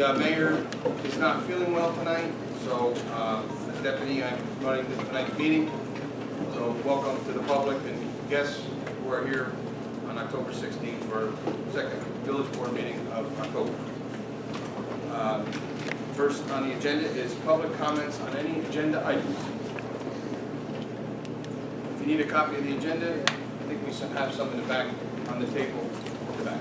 The mayor is not feeling well tonight, so as deputy, I'm running tonight's meeting. So welcome to the public and guests who are here on October 16th for our second village board meeting of October. First on the agenda is public comments on any agenda items. If you need a copy of the agenda, I think we have some in the back on the table in the back.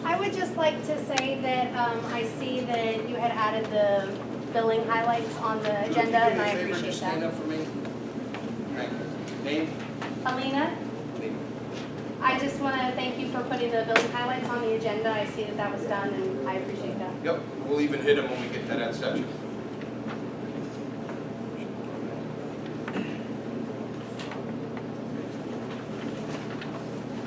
I would just like to say that I see that you had added the billing highlights on the agenda, and I appreciate Just stand that. up for me. Thank you. Name? Alina, Name. I just want to thank you for putting the billing highlights on the agenda. I see that that was done, and I appreciate that. Yep, we'll even hit them when we get to that section.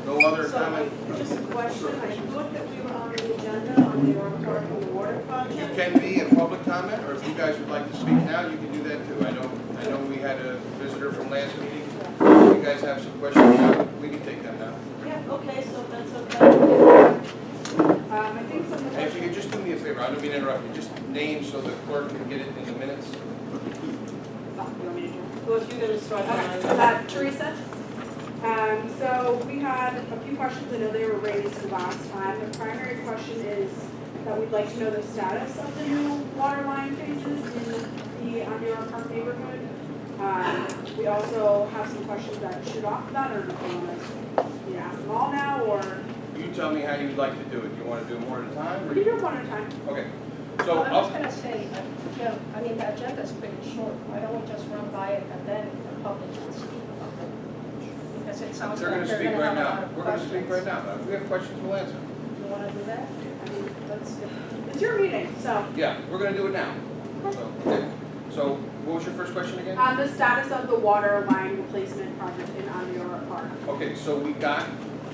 No other comment? Just a question, I thought that we were on the agenda on the Orange Park and Water You project. can be a public comment, or if you guys would like to speak now, you can do that too. I know we had a visitor from last meeting. If you guys have some questions, we can take them now. Yeah, okay, so that's okay. I think some of And if you could just do me a favor, I don't mean to interrupt you, just name so the clerk can get it in the minutes. Well, if you're gonna start. Teresa? So we had a few questions, I know they were raised last time. The primary question is that we'd like to know the status of the new water line phases in the New Park neighborhood. We also have some questions that shoot off of that, or do you want to ask them all now, or You tell me how you'd like to do it. Do you want to do them one at a time? we can do it one at a time? Okay, so I was I'll, gonna say, Jim, I mean, the agenda's pretty short. Why don't we just run by it and then the public can speak about it? Because it sounds they're like going to they're speak gonna right have a lot now. of We're going to speak right questions. now. If we have questions, we'll answer. You wanna do that? I mean, it's your meeting, so. Yeah, we're going to do it now. So, okay. So what was your first question again? The status of the water line replacement project in New Park. Okay, so we got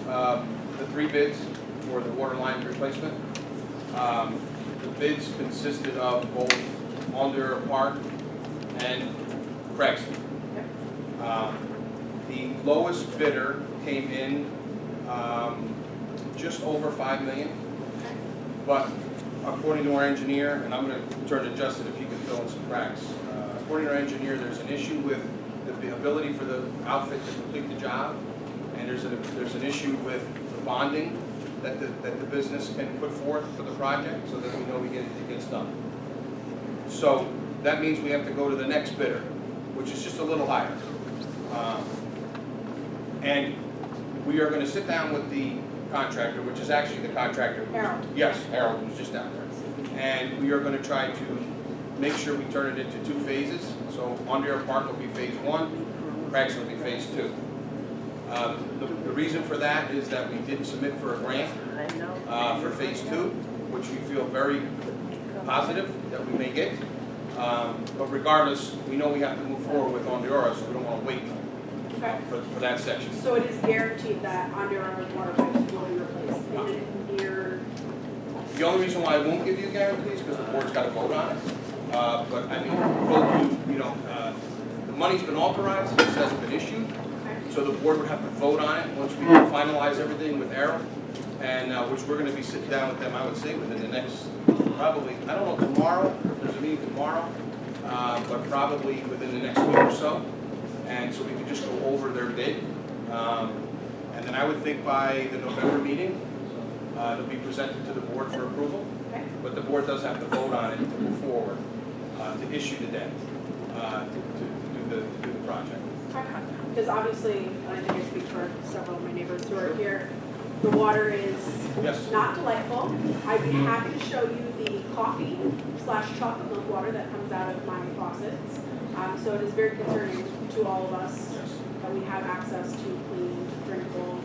the 3 bids for the water line replacement. The bids consisted of both Onder Park and Cragston. The lowest bidder came in just over $5 million. But according to our engineer, and I'm going to turn to Justin if he can fill in some cracks. According to our engineer, there's an issue with the ability for the outfit to complete the job, and there's an issue with the bonding that the business can put forth for the project, so that we know it gets done. So that means we have to go to the next bidder, which is just a little higher. And we are going to sit down with the contractor, which is actually the contractor. Harold. Yes, Harold was just down there. And we are going to try to make sure we turn it into 2 phases. So Onder Park will be phase 1, Cragston will be phase 2. The reason for that is that we did submit for a grant for phase 2, which we feel very positive that we may get. But regardless, we know we have to move forward with Onder, so we don't want to wait Okay. for that section. So it is guaranteed that New water pipes will be replaced in the near. The only reason why I won't give you guarantees is because the board's got to vote on it. But I mean, the money's been authorized, this hasn't been issued, so the board would have to vote on it once we finalize everything with Arrow, and which we're going to be sitting down with them, I would say, within the next, probably, I don't know, tomorrow, there's a meeting tomorrow, but probably within the next week or so, and so we can just go over their bid. And then I would think by the November meeting, it'll be presented to the board for approval. Okay. But the board does have to vote on it to move forward, to issue the debt, to do the project. Because obviously, I think I speak for several of my neighbors who are here, the water is Yes. not delightful. I'd be happy to show you the coffee/chocolate milk water that comes out of my faucets. So it is very concerning to all of us Yes. that we have access to clean, drinkable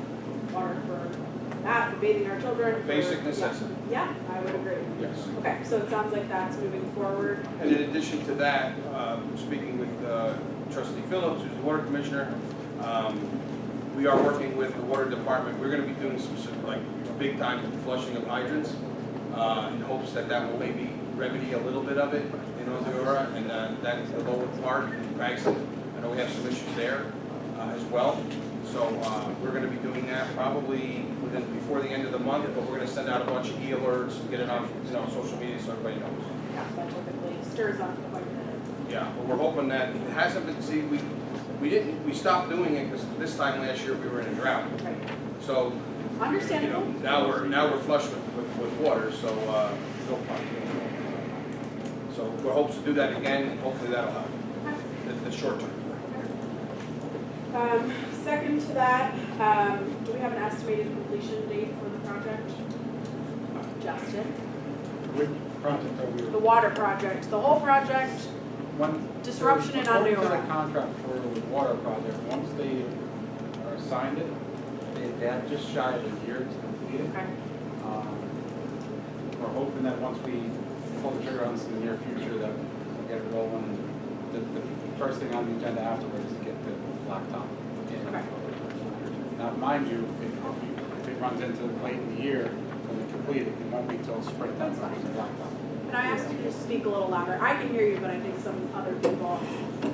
water for that, for bathing our children. for- Basic necessity. Yeah, I would agree. Yes. Okay, so it sounds like that's moving forward. And in addition to that, speaking with Trustee Phillips, who's the water commissioner, we are working with the water department. We're going to be doing some like big time flushing of hydrants in hopes that will maybe remedy a little bit of it in Deora, and that's the lower part in Cragston. I know we have some issues there as well. So we're going to be doing that probably before the end of the month, but we're going to send out a bunch of e-alerts, get it on social media so everybody knows. Yeah, that typically stirs up quite a bit. Yeah, but we're hoping that it hasn't been, see, we stopped doing it because this time last year we were in a drought. Right. So, Understandable. now we're flush with water, so, no problem. So we're hoping to do that again, and hopefully that'll help, the short term. Second to that, do we have an estimated completion date for the project? Justin? Which project are we? The water project, the whole project, One- disruption in according to Ontario. the contract for the water project, once they are signed it, they have just shy of a year to complete it. Okay. We're hoping that once we pull the trigger on this in the near future, that we'll get it rolling. The first thing on the agenda afterwards is to get the blacktop in. Okay. Now, mind you, if it runs into late in the year, when they complete it, it won't be till springtime That's for fine. the blacktop. Can I ask you to speak a little louder? I can hear you, but I think some other people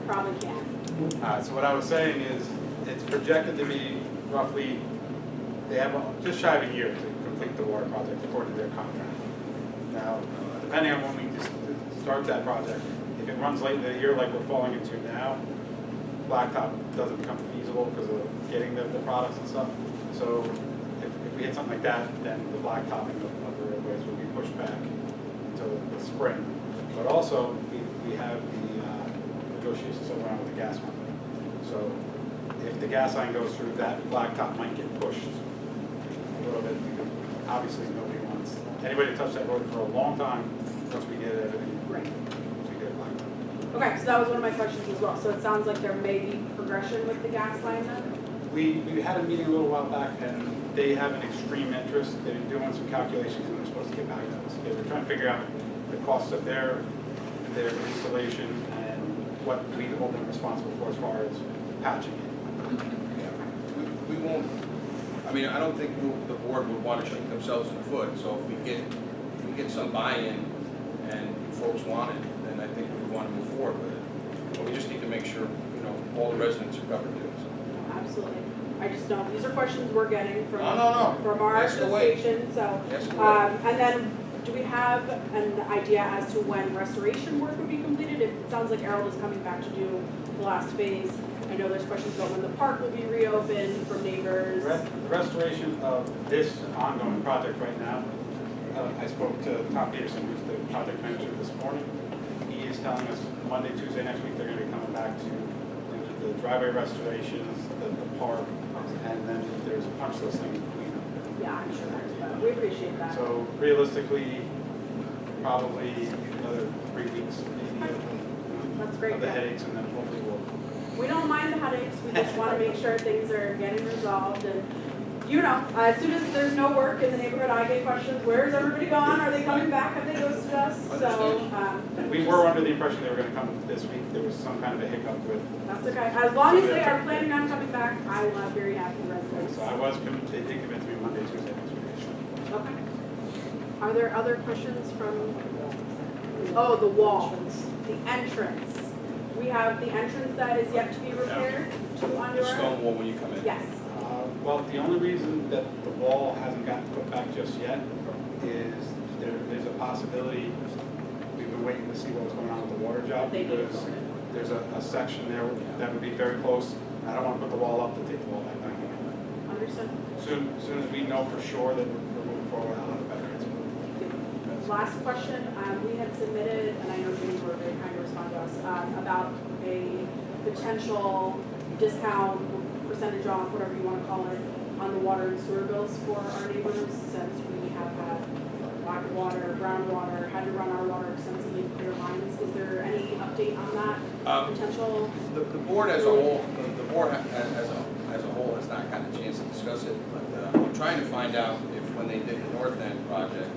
probably can't. So what I was saying is, it's projected to be roughly, they have just shy of a year to complete the water project according to their contract. Now, depending on when we just start that project, if it runs late in the year like we're falling into now, blacktop doesn't become feasible because of getting the products and stuff. So if we hit something like that, then the blacktopping of the roadways will be pushed back until the spring. But also, we have the negotiations going on with the gas company. So if the gas line goes through, that blacktop might get pushed a little bit because obviously nobody wants anybody to touch that road for a long time once we get everything. Right. Once we get it blacktop. Okay, so that was one of my questions as well. So it sounds like there may be progression with the gas line then? We had a meeting a little while back, and they have an extreme interest. They're doing some calculations, and they're supposed to get back to us. They were trying to figure out the costs of their installation and what we hold them responsible for as far as patching it. Yeah. We won't, I mean, I don't think the board would want to shoot themselves in the foot, so if we get some buy-in and folks want it, then I think we want to move forward with it. But we just need to make sure, all the residents are covered too. So. Absolutely. I just don't, these are questions we're getting from, No. from our Ask away. association, so. Ask away. And then, do we have an idea as to when restoration work would be completed? It sounds like Errol is coming back to do the last phase. I know there's questions about when the park will be reopened from neighbors. The restoration of this ongoing project right now, I spoke to Tom Peterson, who's the project manager this morning. He is telling us Monday, Tuesday next week, they're going to be coming back to do the driveway restorations, the park, and then there's a bunch of those things clean up. Yeah, I'm sure there's that. We appreciate that. So realistically, probably another 3 weeks maybe That's great. of the yeah. headaches, and then hopefully we'll. We don't mind the headaches, we just want to make sure things are getting resolved and, as soon as there's no work in the neighborhood, I get questions, where's everybody gone? Are they coming back? Have they ghosted us? So, We were under the impression they were going to come this week. There was some kind of a hiccup with. that's okay. As long as they are planning on coming back, I will have very happy residents. So they did convince me Monday, Tuesday next week. Okay. Are there other questions from, the wall, the entrance. We have the entrance that is yet to be repaired to The Ondura. stone wall when you come in. Yes. Well, the only reason that the wall hasn't gotten put back just yet is there's a possibility, we've been waiting to see what was going on with the water job. They did. Because there's a section there that would be very close. I don't want to put the wall up to take the wall back down again. Understood. Soon as we know for sure that we're moving forward, I'll have a better answer. Last question, we had submitted, and I know James were very kind to respond to us, about a potential discount, percentage off, whatever you want to call it, on the water and sewer bills for our neighbors, since we have had lack of water, groundwater, had to run our water extensively clear lines. Is there any update on that potential? The board as a whole, the board as a whole has not gotten a chance to discuss it, but I'm trying to find out if when they did the North End project,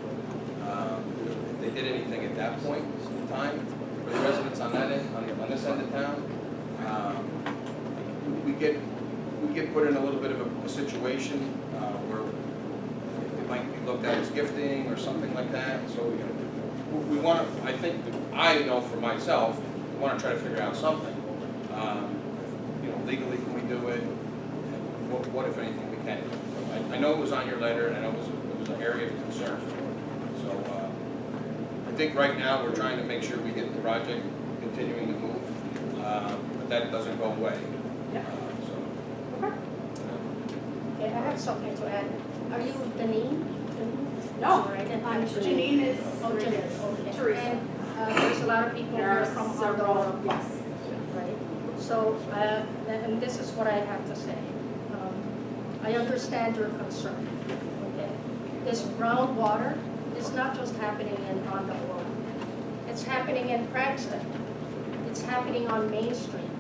if they did anything at that point in time for the residents on that end, on this end of town. We get put in a little bit of a situation where it might be looked at as gifting or something like that. So we want to, I think I know for myself, I wanna try to figure out something. You know, legally, can we do it? And what if anything we can do? So I know it was on your letter, and I know it was an area of concern. So, I think right now, we're trying to make sure we get the project continuing to move, but that doesn't go away. Yeah. So, Okay. Okay, I have something to add. Are you Deneen? No, Sorry, I didn't I'm catch your Janine name. is. Oh, Janine, okay. Teresa. And there's a lot of people There here are from several, Ardora, yes. right? So, and this is what I have to say. I understand your concern, okay? This groundwater is not just happening in Ardora. It's happening in Cranston. It's happening on Main Street.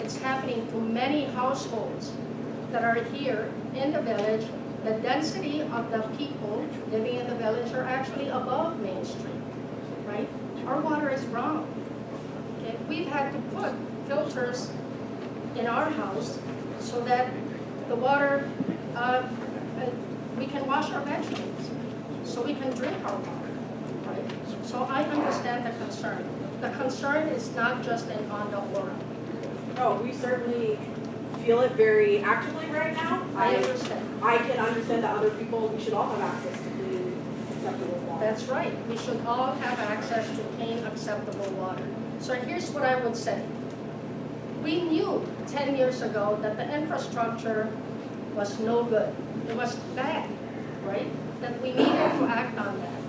It's happening to many households that are here in the village. The density of the people living in the village are actually above Main Street, right? Our water is brown. Okay, we've had to put filters in our house so that the water, we can wash our vegetables, so we can drink our water, right? So I understand the concern. The concern is not just in Ora. No, we certainly feel it very actively right now. I understand. I can understand that other people, we should all have access to clean, acceptable water. That's right. We should all have access to clean, acceptable water. So here's what I would say. We knew 10 years ago that the infrastructure was no good. It was bad, right? That we needed to act on that.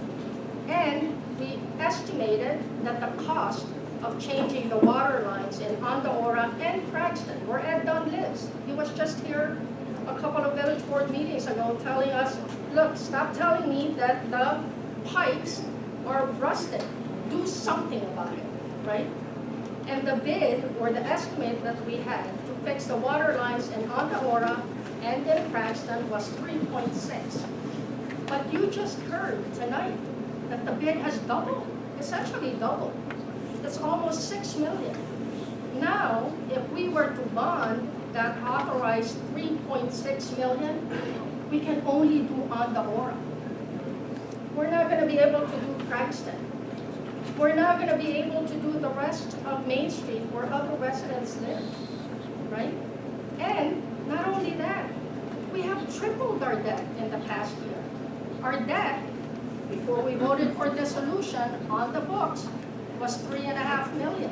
And we estimated that the cost of changing the water lines in Ora and Cranston, where Ed Dunn lives. He was just here a couple of village board meetings ago telling us, look, stop telling me that the pipes are rusted. Do something about it, right? And the bid, or the estimate that we had to fix the water lines in Ora and in Cranston was 3.6. But you just heard tonight that the bid has doubled, essentially doubled. It's almost 6 million. Now, if we were to bond that authorized 3.6 million, we can only do Ora. We're not going to be able to do Cranston. We're not going to be able to do the rest of Main Street where other residents live, right? And not only that, we have tripled our debt in the past year. Our debt, before we voted for dissolution on the books, was 3.5 million.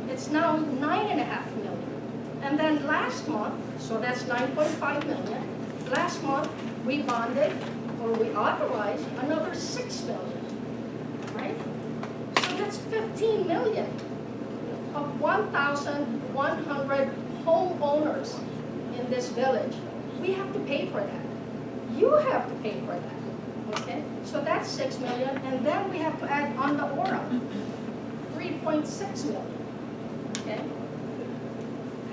It's now 9.5 million. And then last month, so that's 9.5 million, last month we bonded, or we authorized another 6 million, right? So that's 15 million of 1,100 homeowners in this village. We have to pay for that. You have to pay for that, okay? So that's 6 million, and then we have to add on the Ora, 3.6 million, okay?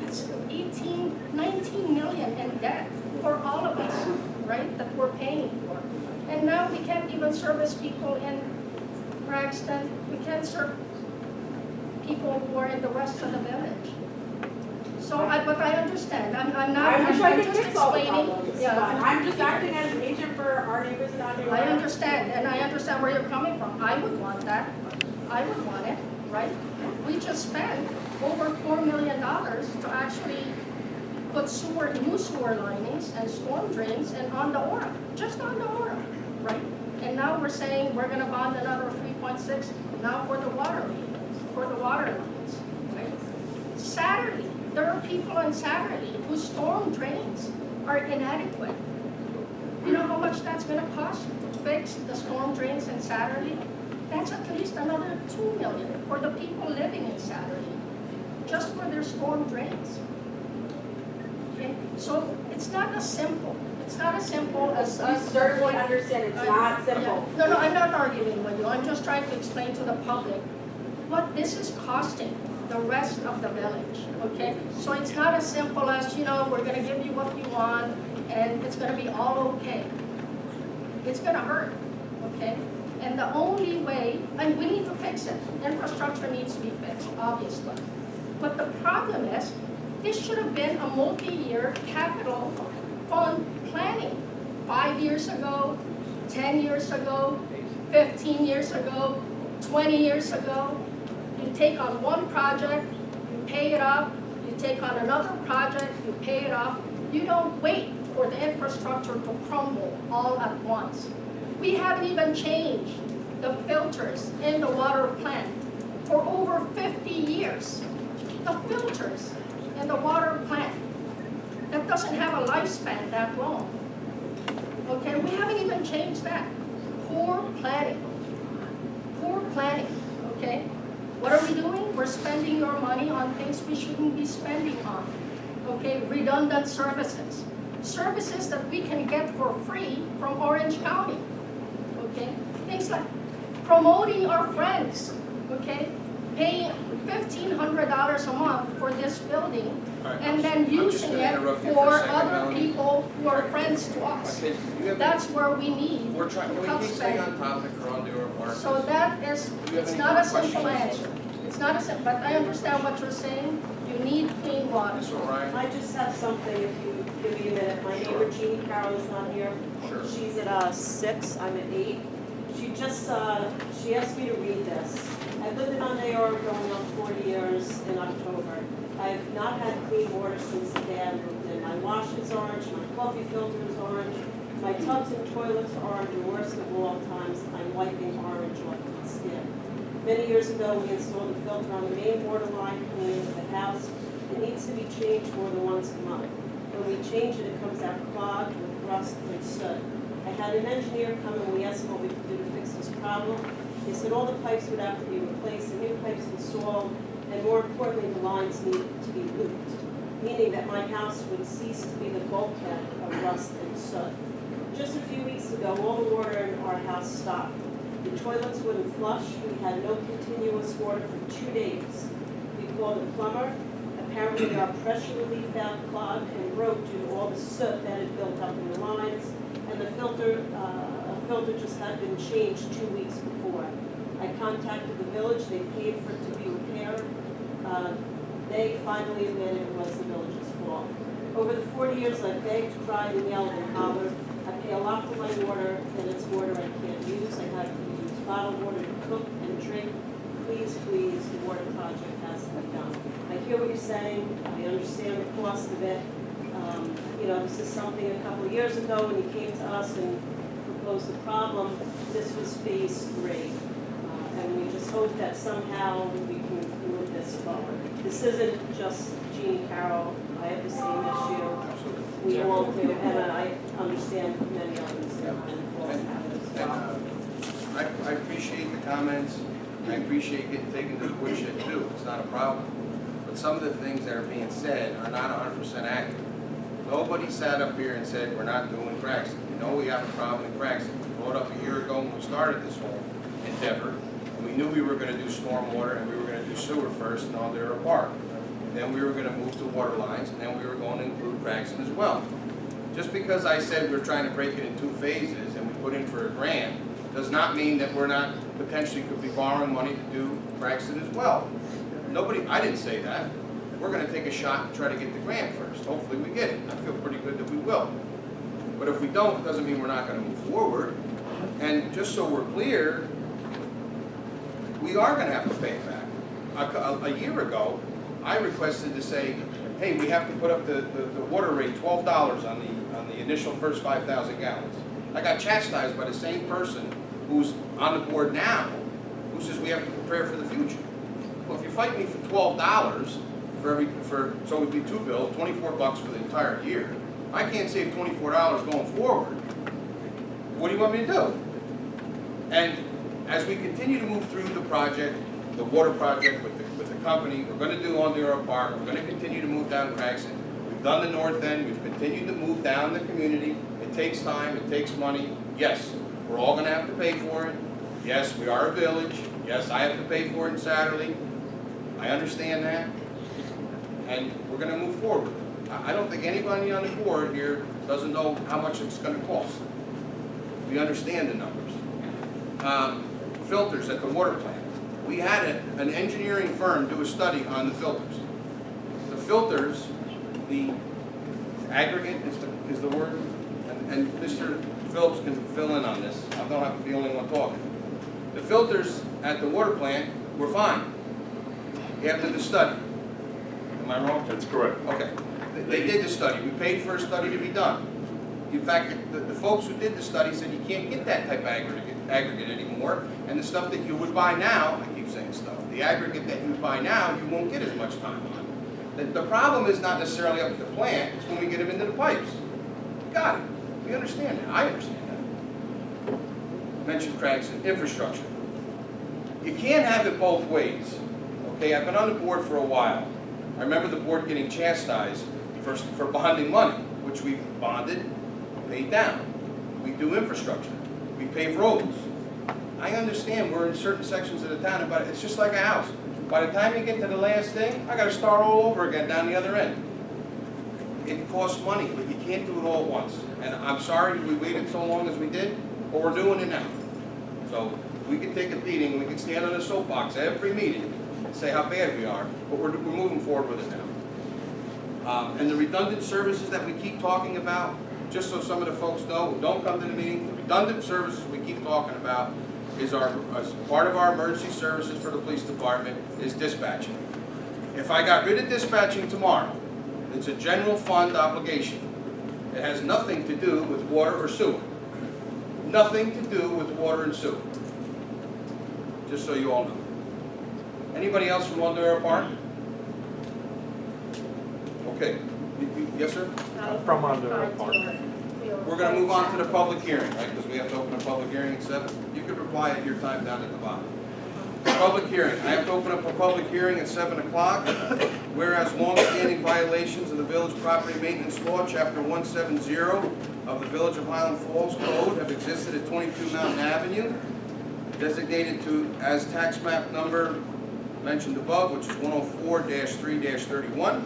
That's 19 million in debt for all of us, right, that we're paying for. And now we can't even service people in Braxton. We can't serve people who are in the rest of the village. So, but I understand. I'm not. I wish I I'm could just fix all the explaining. problems, but Yeah, I'm just acting as an agent for our neighbors in Ardora. I understand, and I understand where you're coming from. I would want that. I would want it, right? We just spent over $4 million to actually put new sewer linings and storm drains in Ora, just Ora, right? And now we're saying we're gonna bond another 3.6 now for the water lines, right? Satterley, there are people in Satterley whose storm drains are inadequate. You know how much that's gonna cost to fix the storm drains in Satterley? That's at least another 2 million for the people living in Satterley, just for their storm drains. Okay, so it's not as simple. It's not as simple as We us. certainly understand it's not simple. No, no, I'm not arguing with you. I'm just trying to explain to the public what this is costing the rest of the village, okay? So it's not as simple as, you know, we're gonna give you what you want and it's gonna be all okay. It's gonna hurt, okay? And the only way, and we need to fix it. Infrastructure needs to be fixed, obviously. But the problem is, this should have been a multi-year capital fund planning. 5 years ago, 10 years ago, 15 years ago. 20 years ago. You take on one project, you pay it off. You take on another project, you pay it off. You don't wait for the infrastructure to crumble all at once. We haven't even changed the filters in the water plant for over 50 years. The filters in the water plant, that doesn't have a lifespan that long. Okay, we haven't even changed that. Poor planning, okay? What are we doing? We're spending your money on things we shouldn't be spending on, okay? Redundant services. Services that we can get for free from Orange County, okay? Things like promoting our friends, okay? Paying $1,500 a month for this building, All right, and then I'm just using gonna it interrupt you for a second, other Melanie. people who are friends to us. Okay, you have, That's where we need we're trying, can help we keep staying spending. on topic or on the part? So that is, Do you have it's any not more a simple questions? answer. It's not a simple, but I understand what you're saying. You need clean water. Ms. O'Brien? I just have something, if you give me a minute. My Sure. neighbor Jeannie Carroll is not here. Sure. She's at 6, I'm at 8. She just, she asked me to read this. I've lived in Ontario going on 40 years in October. I've not had clean water since the day I moved in. My wash is orange, my coffee filter is orange, my tubs and toilets are orange, and worst of all times, I'm wiping orange off my skin. Many years ago, we installed a filter on the main water line coming into the house. It needs to be changed more than once a month. When we change it, it comes out clogged with rust and soot. I had an engineer come and we asked him what we could do to fix this problem. They said all the pipes would have to be replaced, and new pipes installed, and more importantly, the lines needed to be looped, meaning that my house would cease to be the bulkhead of rust and soot. Just a few weeks ago, all the water in our house stopped. The toilets wouldn't flush. We had no continuous water for 2 days. We called a plumber. Apparently, our pressure relief valve clogged and broke due to all the soot that had built up in the lines, and the filter just had been changed 2 weeks before. I contacted the village. They paid for it to be repaired. They finally admitted it was the village's fault. Over the 40 years, I begged, cried, and yelled and hollered. I pay a lot for my water, and it's water I can't use. I have to use bottled water to cook and drink. Please, please, the water project has to be done. I hear what you're saying. I understand the cost of it. You know, this is something a couple of years ago when you came to us and proposed the problem. This was phase 3. And we just hope that somehow we can move this forward. This isn't just Jeannie Carroll. I have the same issue. Absolutely. We all do, and I understand many others in Falls Harbor. I appreciate the comments. I appreciate getting taken to the woodshed too. It's not a problem. But some of the things that are being said are not 100% accurate. Nobody sat up here and said we're not doing Craxton. You know we have a problem in Craxton. We brought up a year ago when we started this whole endeavor. And we knew we were going to do stormwater and we were going to do sewer first in Aldera Park. And then we were going to move to water lines, and then we were going to include Craxton as well. Just because I said we're trying to break it in 2 phases and we put in for a grant does not mean that we're not potentially could be borrowing money to do Craxton as well. Nobody, I didn't say that. We're going to take a shot and try to get the grant first. Hopefully we get it. I feel pretty good that we will. But if we don't, it doesn't mean we're not going to move forward. And just so we're clear, we are going to have to pay it back. A year ago, I requested to say, hey, we have to put up the water rate $12 on the initial first 5,000 gallons. I got chastised by the same person who's on the board now, who says we have to prepare for the future. Well, if you fight me for $12 so it would be 2 bills, $24 for the entire year. I can't save $24 going forward. What do you want me to do? And as we continue to move through the project, the water project with the company, we're going to do Aldera Park, we're going to continue to move down Craxton. We've done the north end, we've continued to move down the community. It takes time, it takes money. Yes, we're all going to have to pay for it. Yes, we are a village. Yes, I have to pay for it in Satterley. I understand that. And we're going to move forward. I don't think anybody on the board here doesn't know how much it's going to cost. We understand the numbers. Filters at the water plant. We had an engineering firm do a study on the filters. The filters, the aggregate is the word, and Mr. Phillips can fill in on this. I don't have to be the only one talking. The filters at the water plant were fine after the study. Am I wrong? That's correct. Okay. They did the study. We paid for a study to be done. In fact, the folks who did the study said you can't get that type of aggregate anymore, and the stuff that you would buy now, I keep saying stuff, the aggregate that you would buy now, you won't get as much time on. The problem is not necessarily up at the plant, it's when we get them into the pipes. Got it. We understand that. I understand that. Mentioned Craig's infrastructure. You can't have it both ways. Okay, I've been on the board for a while. I remember the board getting chastised for bonding money, which we bonded, paid down. We do infrastructure. We pave roads. I understand we're in certain sections of the town, but it's just like a house. By the time you get to the last thing, I gotta start all over again down the other end. It costs money, but you can't do it all at once. And I'm sorry we waited so long as we did, but we're doing it now. So we can take a beating, we can stand on a soapbox every meeting and say how bad we are, but we're moving forward with it now. And the redundant services that we keep talking about, just so some of the folks know who don't come to the meeting, the redundant services we keep talking about is as part of our emergency services for the police department is dispatching. If I got rid of dispatching tomorrow, it's a general fund obligation. It has nothing to do with water or sewer. Nothing to do with water and sewer. Just so you all know. Anybody else from Wandera Park? Okay. Yes, sir? From Wandera Park. We're going to move on to the public hearing, right? Because we have to open a public hearing at 7. You can reply at your time down at the bottom. Public hearing. I have to open up a public hearing at 7 o'clock. Whereas long-standing violations of the Village Property Maintenance Law, Chapter 170 of the Village of Highland Falls Code have existed at 22 Mountain Avenue, designated as tax map number mentioned above, which is 104-3-31.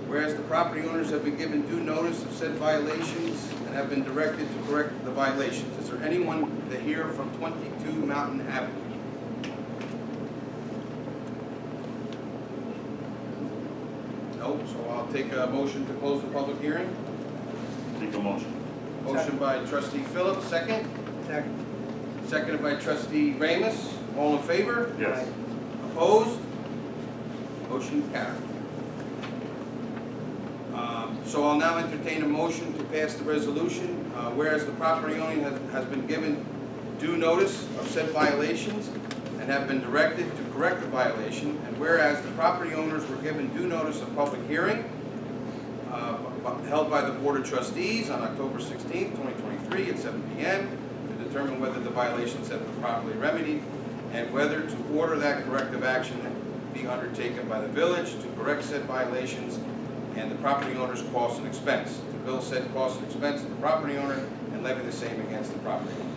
Whereas the property owners have been given due notice of said violations and have been directed to correct the violations. Is there anyone to hear from 22 Mountain Avenue? No, so I'll take a motion to close the public hearing. Take a motion. Motion by trustee Phillips, second. Seconded by trustee Ramus. All in favor? Yes. Opposed? Motion carried. So I'll now entertain a motion to pass the resolution. Whereas the property owner has been given due notice of said violations and have been directed to correct the violation, and whereas the property owners were given due notice of public hearing held by the Board of Trustees on October 16, 2023 at 7 p.m. to determine whether the violations have been properly remedied and whether to order that corrective action be undertaken by the village to correct said violations and the property owner's costs and expense, to bill said costs and expense to the property owner and levy the same against the property owner.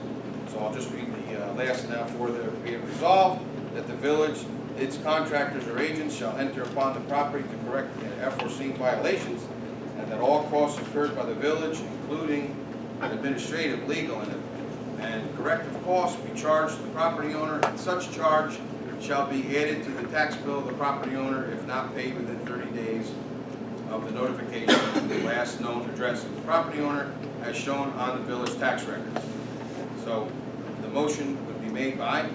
So I'll just read the last now for the be it resolved that the village, its contractors or agents shall enter upon the property to correct the aforeseen violations, and that all costs incurred by the village, including administrative, legal, and corrective costs, be charged to the property owner, and such charge shall be added to the tax bill of the property owner if not paid within 30 days of the notification of the last known address of the property owner as shown on the village tax records. So the motion would be made by?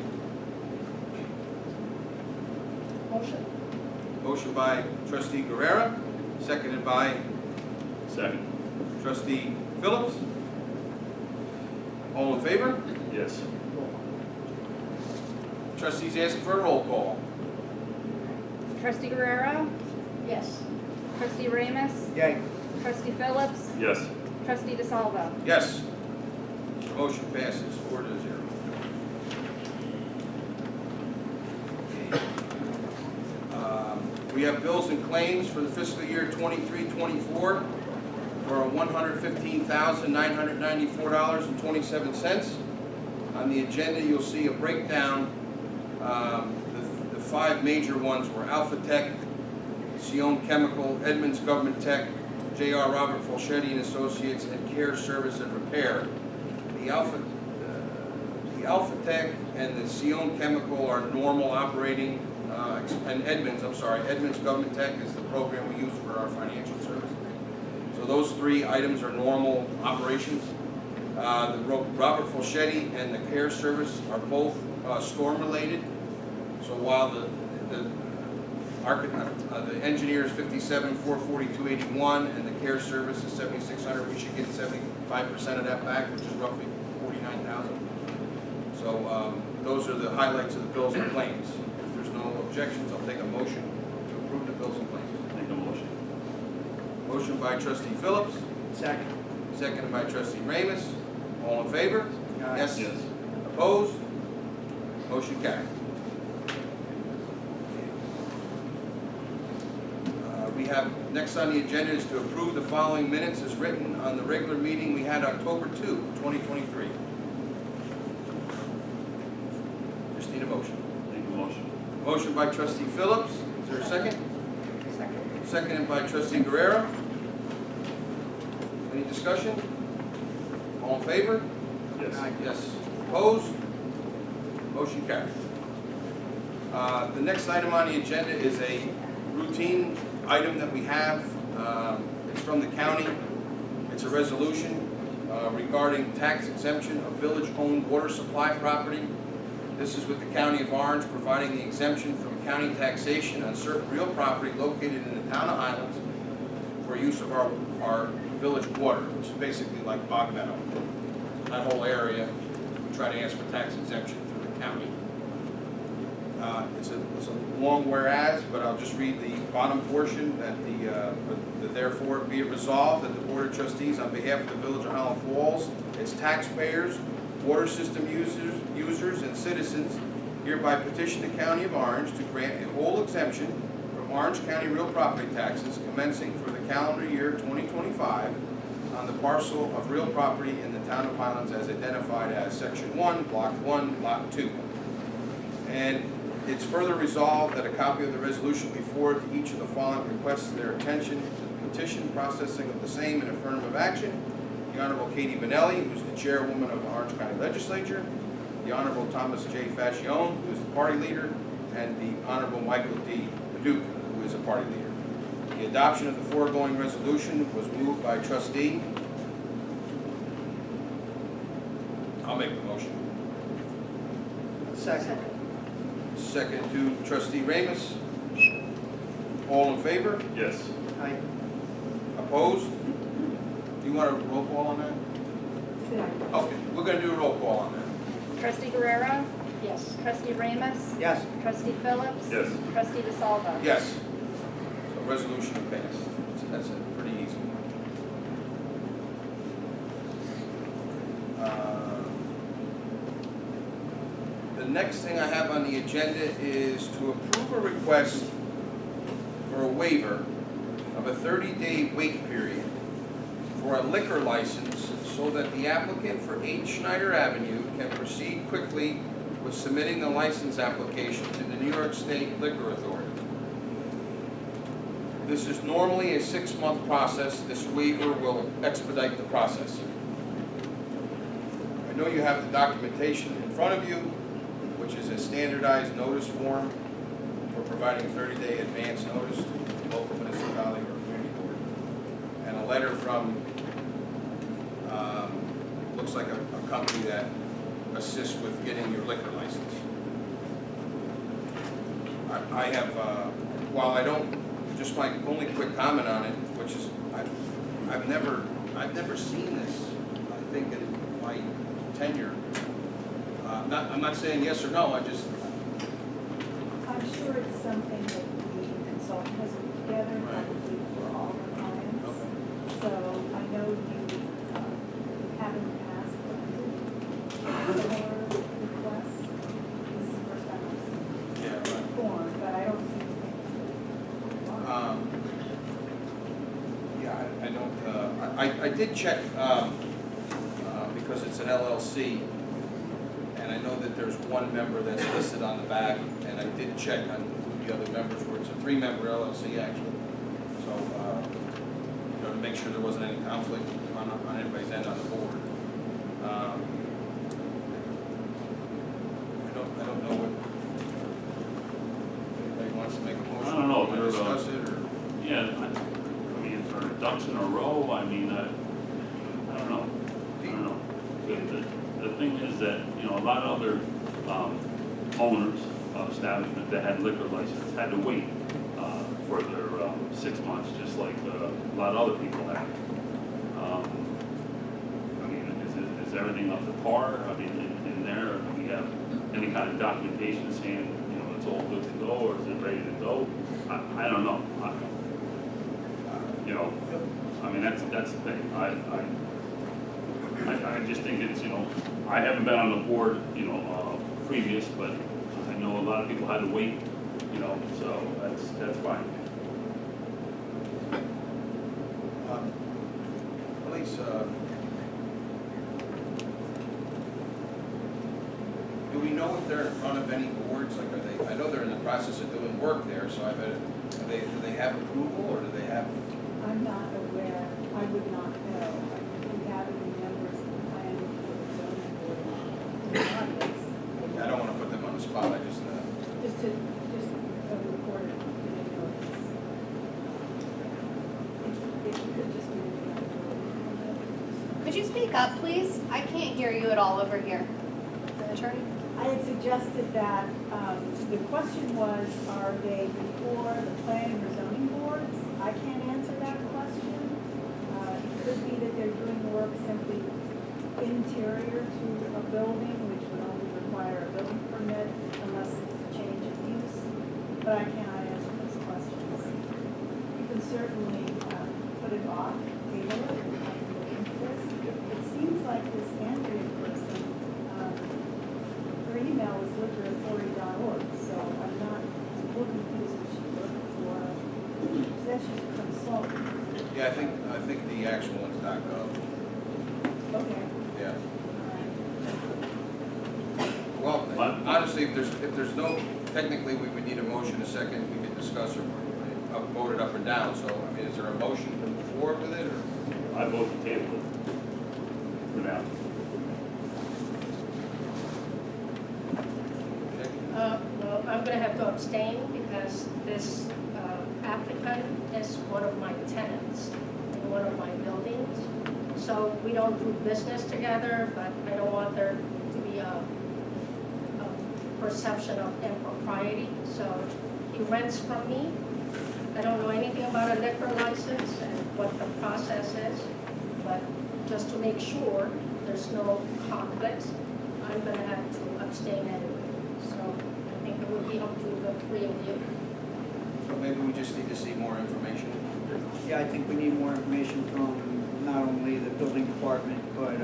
Motion by trustee Guerrera, seconded by Second. trustee Phillips. All in favor? Yes. Trustees asking for a roll call. Trustee Guerrero, Yes. trustee Ramus, Yay. trustee Phillips, Yes. trustee DeSalvo. Yes. Motion passes 4-0. We have bills and claims for the fiscal year 23-24 for $115,994.27. On the agenda, you'll see a breakdown. The 5 major ones were Alpha Tech, Sion Chemical, Edmunds Government Tech, J.R. Robert Fulchetti and Associates, and Care Service and Repair. The Alpha Tech and the Sion Chemical are normal operating, and Edmunds Government Tech is the program we use for our financial services. So those 3 items are normal operations. The Robert Fulchetti and the Care Service are both storm-related. So while the engineer is 57,442.81, and the care service is 7,600, we should get 75% of that back, which is roughly 49,000. So those are the highlights of the bills and claims. If there's no objections, I'll take a motion to approve the bills and claims. Make a motion. Motion by trustee Phillips. Second. Seconded by trustee Ramus. All in favor? Yes. Yes. Opposed? Motion carried. We have, next on the agenda is to approve the following minutes as written on the regular meeting we had October 2, 2023. Just need a motion. Make a motion. Motion by trustee Phillips. Is there a second? Second. Seconded by trustee Guerrero. Any discussion? All in favor? Yes. Yes. Opposed? Motion carried. The next item on the agenda is a routine item that we have. It's from the county. It's a resolution regarding tax exemption of village-owned water supply property. This is with the County of Orange providing the exemption from county taxation on certain real property located in the town of Highlands for use of our village water, which is basically like Bog Meadow. That whole area, we try to ask for tax exemption through the county. It's a long whereas, but I'll just read the bottom portion that that therefore be it resolved that the Board of Trustees on behalf of the Village of Highland Falls, its taxpayers, water system users and citizens hereby petition the County of Orange to grant a whole exemption from Orange County real property taxes commencing for the calendar year 2025 on the parcel of real property in the town of Highlands as identified as Section 1, Block 1, Lot 2. And it's further resolved that a copy of the resolution be forwarded to each of the following requests their attention to the petition processing of the same in affirmative action. The Honorable Katie Benelli, who's the chairwoman of the Orange County Legislature, the Honorable Thomas J. Fascione, who is the party leader, and the Honorable Michael D. Paduch, who is a party leader. The adoption of the foregoing resolution was moved by trustee. I'll make the motion. Second. Second to trustee Ramus. All in favor? Yes. Aye. Opposed? Do you want a roll call on that? Okay, we're gonna do a roll call on that. Trustee Guerrero? Yes. Trustee Ramus? Yes. Trustee Phillips? Yes. Trustee DeSalvo? Yes. So resolution passed. That's a pretty easy one. The next thing I have on the agenda is to approve a request for a waiver of a 30-day wait period for a liquor license so that the applicant for 8 Schneider Avenue can proceed quickly with submitting the license application to the New York State Liquor Authority. This is normally a 6-month process. This waiver will expedite the process. I know you have the documentation in front of you, which is a standardized notice form for providing 30-day advance notice to the local municipality or community board. And a letter from, looks like a company that assists with getting your liquor license. I have, while I don't, just my only quick comment on it, which is, I've never seen this, I think, in my tenure. I'm not saying yes or no, I just, I'm sure it's something that the consultant has put together, probably for all the clients. okay. So I know you haven't asked for similar requests. This is the first time I've seen Yeah, the right. form, but I don't see anything. Yeah, I don't, I did check, because it's an LLC, and I know that there's one member that's listed on the back, and I did check on who the other members were. It's a 3-member LLC, actually. So, you know, to make sure there wasn't any conflict on anybody's end on the board. I don't know what, anybody wants to make a motion? I don't know, Want to there's discuss it, or? Yeah, I mean, are ducks in a row? I mean, I don't know. I don't know. The thing is that, you know, a lot of other owners of establishment that had liquor license had to wait for their 6 months, just like a lot of other people have. I mean, is everything up to par? I mean, in there, do we have any kind of documentation saying, you know, it's all good to go, or is it ready to go? I don't know. You know, I mean, that's the thing. I just think it's, you know, I haven't been on the board, you know, previous, but I know a lot of people had to wait, you know, so that's fine. Police, do we know if they're in front of any boards? Like, are they, I know they're in the process of doing work there, so I bet, do they have approval, or do they have? I'm not aware, I would not know. We have any members of the planning for the zoning board in the audience. I don't want to put them on the spot, I just, Just record it, in a notice. It could just be. Could you speak up, please? I can't hear you at all over here. The attorney? I had suggested that, the question was, are they before the planning or zoning boards? I can't answer that question. It could be that they're doing work simply interior to a building, which would only require a building permit unless it's a change of use, but I cannot answer those questions. You can certainly, put it off, table it, and have to look into this. It seems like this Andrea person, her email is liquorauthority.org, so I'm not a little confused what she's looking for. She says she's a consultant. yeah, I think the actual one's .gov, Okay. yeah. All right. Well, honestly, if there's no, technically, we would need a motion, a second, we could discuss or vote it up or down, so, I mean, is there a motion to move forward with it, or? I vote to table it for now. Well, I'm gonna have to abstain because this applicant is one of my tenants in one of my buildings. So we don't do business together, but I don't want there to be a perception of impropriety. So he rents from me. I don't know anything about a liquor license and what the process is, but just to make sure there's no conflicts, I'm gonna have to abstain anyway. So I think it would be up to the three of you. So maybe we just need to see more information. Yeah, I think we need more information from not only the building department, but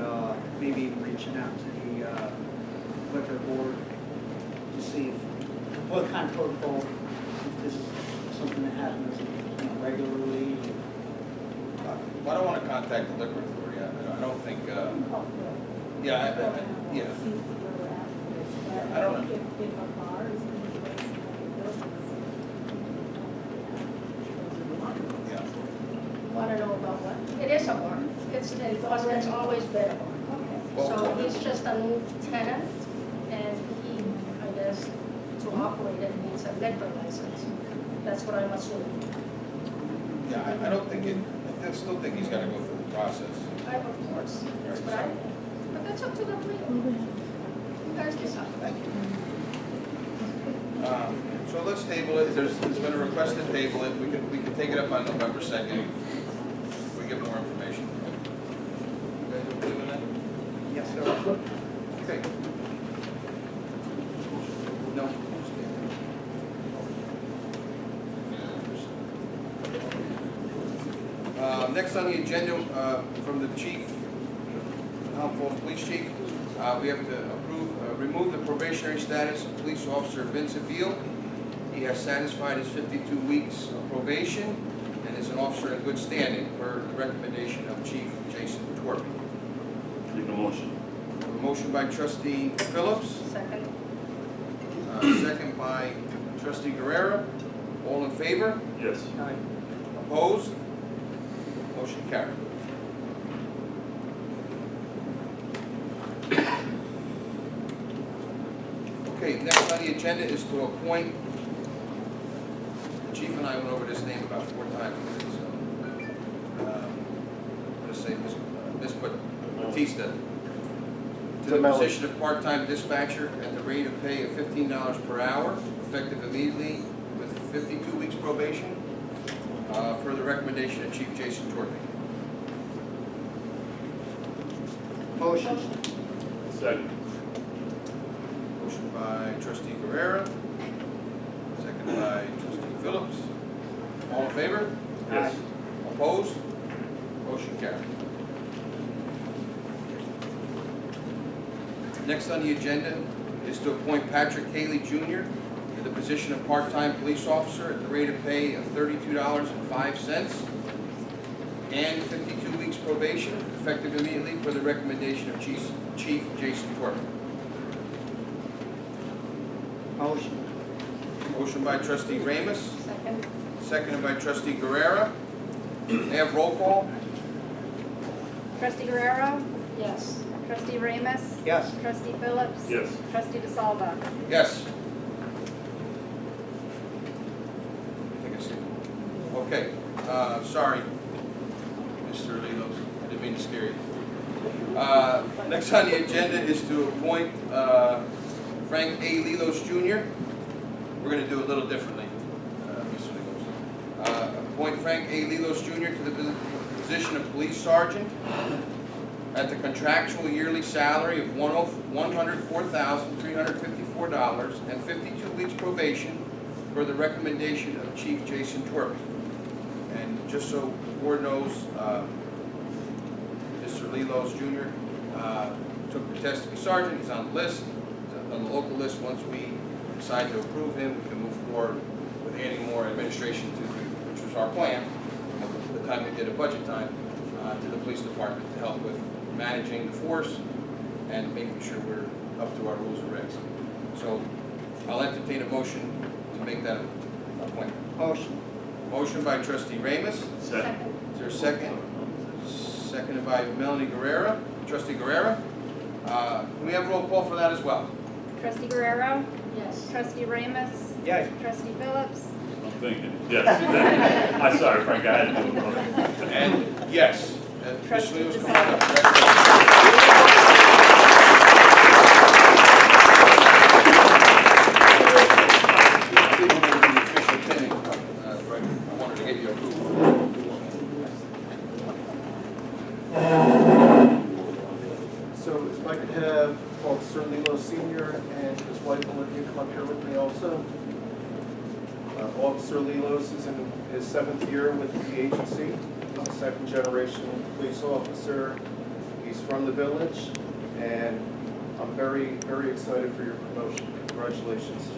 maybe even reaching out to the liquor board to see what kind of protocol, if this is something that happens, you know, regularly. I don't want to contact the liquor authority, I don't think, You can call Phil. yeah, See yeah. where we're at with this. But I don't think if a bar is going to be based in the buildings. Yeah. Want to know about what? It is a bar. It's always been a bar. Okay. So he's just a new tenant, and he, I guess, to operate it needs a liquor license. That's what I'm assuming. Yeah, I don't think I still think he's got to go through the process. Of course, that's what I think. But that's up to the three of you. You guys decide. Thank you. So let's table it, there's been a request to table it, we can take it up on November 2nd, if we get more information. You guys okay with that? Yes, sir. Okay. No. Next on the agenda, from the chief, Humboldt Police Chief, we have to remove the probationary status of police officer Vincent Beal. He has satisfied his 52 weeks of probation and is an officer in good standing per the recommendation of Chief Jason Torpy. Make a motion. A motion by trustee Phillips, Second. second by trustee Guerrera. All in favor? Yes. Opposed? Motion carried. Okay, next on the agenda is to appoint, the chief and I went over this name about 4 times, so, I'm gonna say Miss Batista to the position of part-time dispatcher at the rate of pay of $15 per hour, effective immediately with 52 weeks probation, per the recommendation of Chief Jason Torpey. Motion. Second. Motion by trustee Guerrera, seconded by trustee Phillips. All in favor? Yes. Opposed? Motion carried. Next on the agenda is to appoint Patrick Haley Jr. to the position of part-time police officer at the rate of pay of $32.05 and 52 weeks probation, effective immediately per the recommendation of Chief Jason Torpey. Motion. Motion by trustee Ramus, Second. seconded by trustee Guerrera. May I have roll call? Trustee Guerrero, Yes. trustee Ramus, Yes. trustee Phillips. Yes. Trustee DeSalvo. Yes. I think I see it. Okay, sorry, Mr. Lilos, I didn't mean to scare you. Next on the agenda is to appoint Frank A. Lilos Jr. We're going to do it a little differently, Mr. Lilos. Appoint Frank A. Lilos Jr. to the position of police sergeant at the contractual yearly salary of $104,354 and 52 weeks probation per the recommendation of Chief Jason Torpey. And just so the board knows, Mr. Lilos Jr. Took the test to be sergeant. He's on the list, he's on the local list. Once we decide to approve him, we can move forward with adding more administration to, which was our plan at the time we did a budget time, to the police department to help with managing the force and making sure we're up to our rules and regs. So I'll entertain a motion to make that appointment. Motion. Motion by trustee Ramus. Second. Is there a second? Seconded by Melanie Guerrera. Trustee Guerrera. Can we have roll call for that as well? Trustee Guerrero, Yes. trustee Ramus, Yes. trustee Phillips. I'm thinking, yes. I'm sorry, Frank, I had to do it. And yes. And Ms. Trustee Lee was coming DeSalvo. I wanted to get you approval. So if I could have Officer Lilo Sr. and his wife Olivia come up here with me also. Officer Lilos is in his 7th year with the agency. He's a second-generation police officer. He's from the village, and I'm very, very excited for your promotion. Congratulations.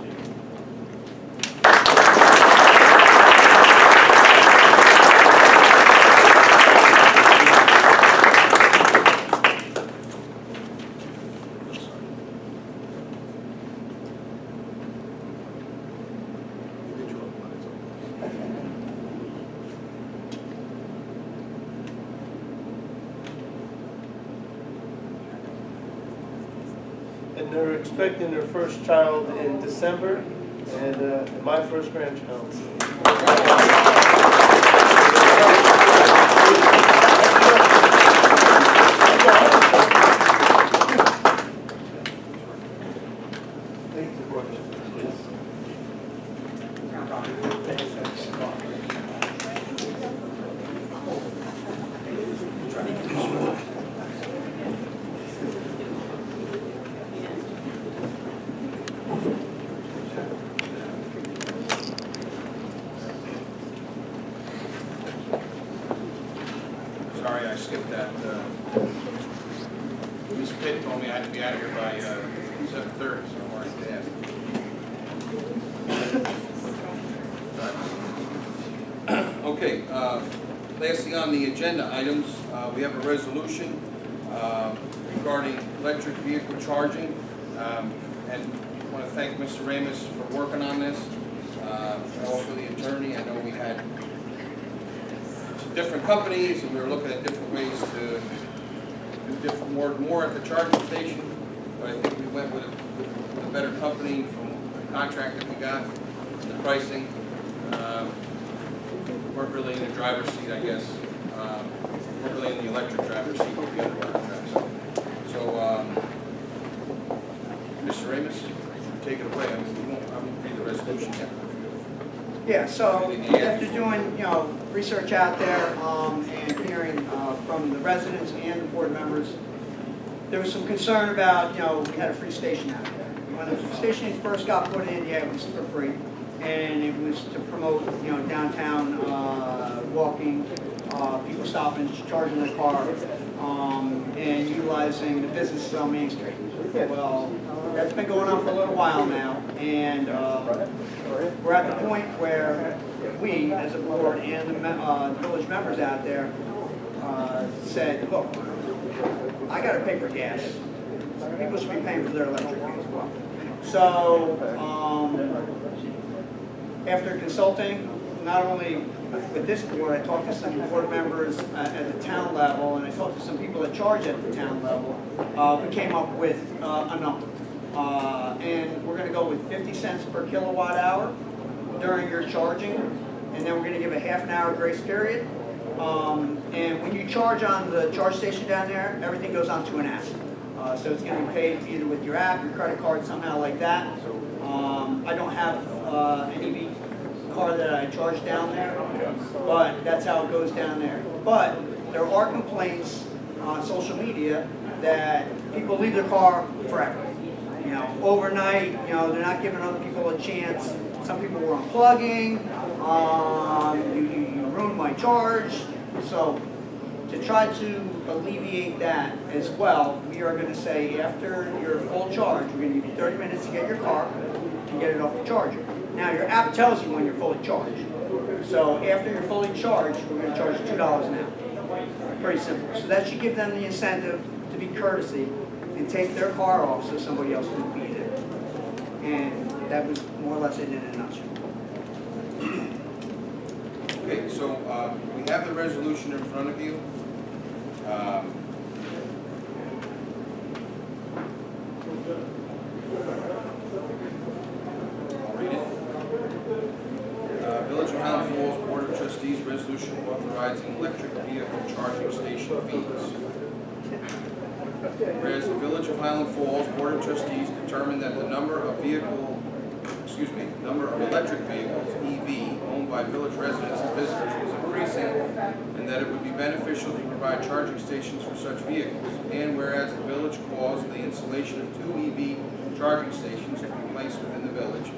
And they're expecting their first child in December, and my first grandchild. Thank you. Sorry, I skipped that. Ms. Pitt told me I had to be out of here by 7:30, so I'm already fast. Okay, lastly on the agenda items, we have a resolution regarding electric vehicle charging. And I want to thank Mr. Ramus for working on this, and also the attorney. I know we had some different companies, and we were looking at different ways to do different, more at the charging station, but I think we went with a better company from the contract that we got, and the pricing. Weren't really in the driver's seat, I guess. Weren't really in the electric driver's seat with the other contracts. So Mr. Amos, take it away. I won't read the resolution yet. Yeah, so after doing, research out there, and hearing, from the residents and the board members, there was some concern about, we had a free station out there. When the station first got put in, it was for free, and it was to promote, downtown, walking, people stopping, charging their car, and utilizing the businesses on Main Street. Well, that's been going on for a little while now, and, we're at the point where we, as a board and the village members out there, said, look, I gotta pay for gas. People should be paying for their electric as well. So, after consulting, not only with this board, I talked to some board members at the town level, and I talked to some people that charge at the town level. We came up with a number. And we're gonna go with 50 cents per kilowatt hour during your charging, and then we're gonna give a half an hour grace period. And when you charge on the charge station down there, everything goes onto an app. So it's gonna be paid either with your app, your credit card, somehow like that. I don't have an EV car that I charge down there, but that's how it goes down there. But there are complaints on social media that people leave their car forever. Overnight, they're not giving other people a chance. Some people were unplugging, you ruined my charge. So to try to alleviate that as well, we are gonna say after your full charge, we're gonna give you 30 minutes to get your car and get it off the charger. Now your app tells you when you're fully charged. So after you're fully charged, we're gonna charge you $2 an hour. Pretty simple. So that should give them the incentive to be courtesy and take their car off so somebody else can beat it. And that was more or less it in a nutshell. Okay, so we have the resolution in front of you. I'll read it. Village of Highland Falls Board of Trustees resolution authorizing electric vehicle charging station fees. Whereas the Village of Highland Falls Board of Trustees determined that the number of electric vehicles, EV, owned by village residents and visitors was increasing, and that it would be beneficial to provide charging stations for such vehicles. And whereas the village caused the installation of 2 EV charging stations to be placed within the village.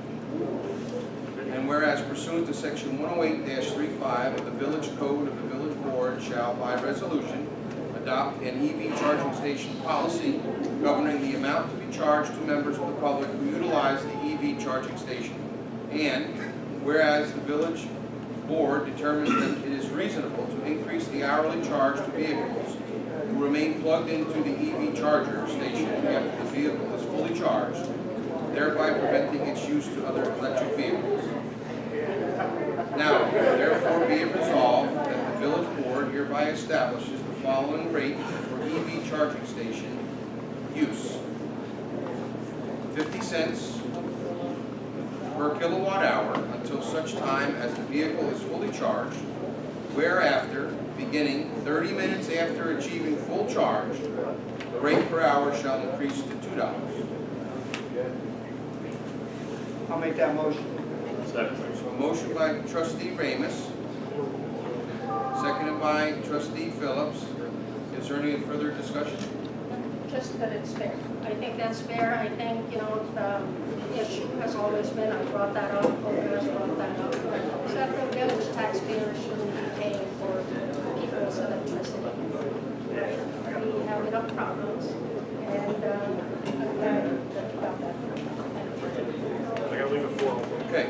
And whereas pursuant to section 108-35 of the Village Code of the Village Board shall by resolution adopt an EV charging station policy governing the amount to be charged to members of the public who utilize the EV charging station. And whereas the village board determines that it is reasonable to increase the hourly charge to vehicles who remain plugged into the EV charger station after the vehicle is fully charged, thereby preventing its use to other electric vehicles. Now, therefore be it resolved that the village board hereby establishes the following rate for EV charging station use. 50 cents per kilowatt hour until such time as the vehicle is fully charged, whereafter, beginning 30 minutes after achieving full charge, the rate per hour shall increase to $2. I'll make that motion. Second. So a motion by trustee Ramus, seconded by trustee Phillips. Is there any further discussion? Just that it's fair. I think that's fair. I think, the issue has always been, I brought that up, owners brought that up, except the village taxpayers shouldn't be paying for people's electricity. Right? We have enough problems, and I'm glad about that. I gotta leave it for. Okay,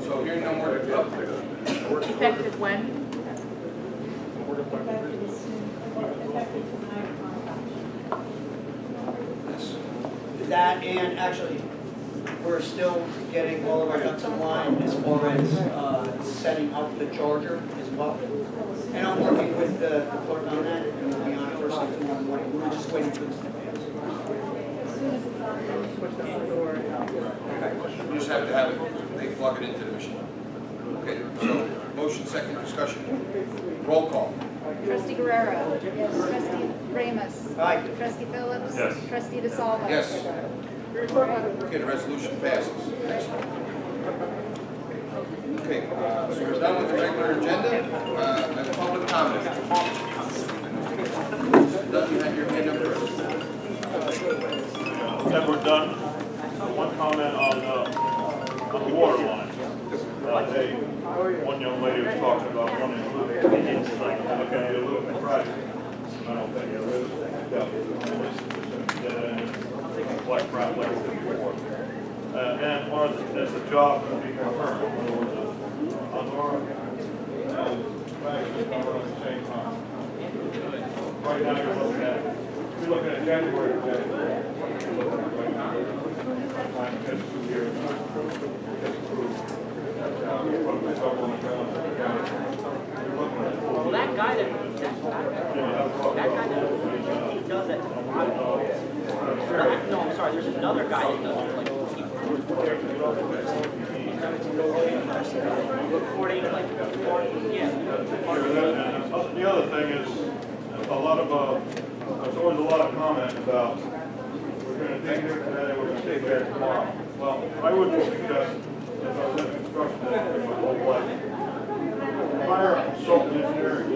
so hearing no more, Effective when? Effective as soon, effective tonight. That, and actually, we're still getting all of our ducks in line as far as setting up the charger as well. And I'm working with the clerk on that, and we'll be on it first thing tomorrow morning. We're just waiting for this to pass. As soon as it's on, then push the door. you just have to have it, they plug it into the machine. Okay, so motion, second discussion. Roll call. Trustee Guerrero. Yes. Trustee Ramus. Aye. Trustee Phillips. Yes. Trustee DeSalvo. Yes. Okay, the resolution passes. Okay, so we're done with the regular agenda, and public comment. Doug, you have your hand up first. That we're done. One comment on the water line. One young lady was talking about running a loop. It's like, okay, a loop in private. I don't think it is. Like crap like before. And one of the, that's the job to be confirmed. On Nora and Francis are at the same time. Right now you're looking at January. Right now. Time gets 2 years. Gets approved. Well, that guy that he does that to a lot of no, I'm sorry, there's another guy that does it like recording like yeah. The other thing is a lot of there's always a lot of comment about we're going to dig here today, we're going to dig there tomorrow. Well, I would suggest, as I was in construction industry my whole life, hire a consultant engineering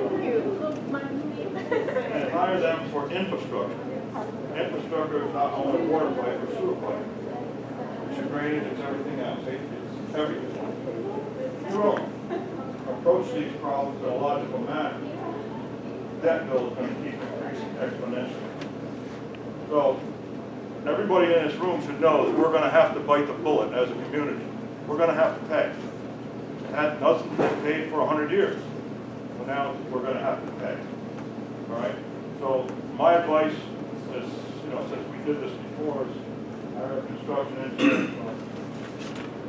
and hire them for infrastructure. Infrastructure is not only water pipe or sewer pipe. It's your drainage, it's everything else, it's everything. If you don't approach these problems in a logical manner, that bill is going to keep increasing exponentially. So everybody in this room should know that we're going to have to bite the bullet as a community. We're going to have to pay. That doesn't get paid for 100 years. So now we're going to have to pay. All right? So my advice is, since we did this before, is hire a construction engineer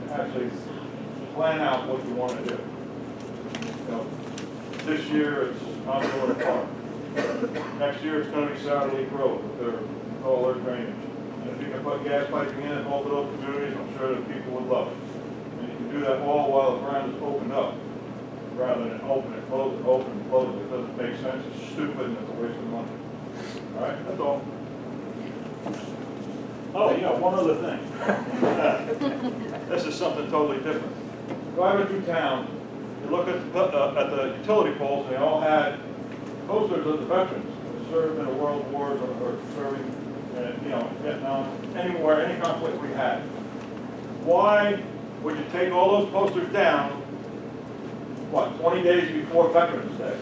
to actually plan out what you want to do. This year it's Onboard Park. Next year it's going to be Satellite Road with all their drainage. And if you can put gas piping in and both of those communities, I'm sure that people would love it. And you can do that all while the ground is opened up, rather than open and close it, open and close it. It doesn't make sense, it's stupid, and it's a waste of money. All right, that's all. Oh, yeah, one other thing. This is something totally different. Driving through town, you look at the utility poles, and they all had posters of the veterans who served in the world wars or serving, Vietnam, anywhere, any conflict we had. Why would you take all those posters down, 20 days before Veterans Day?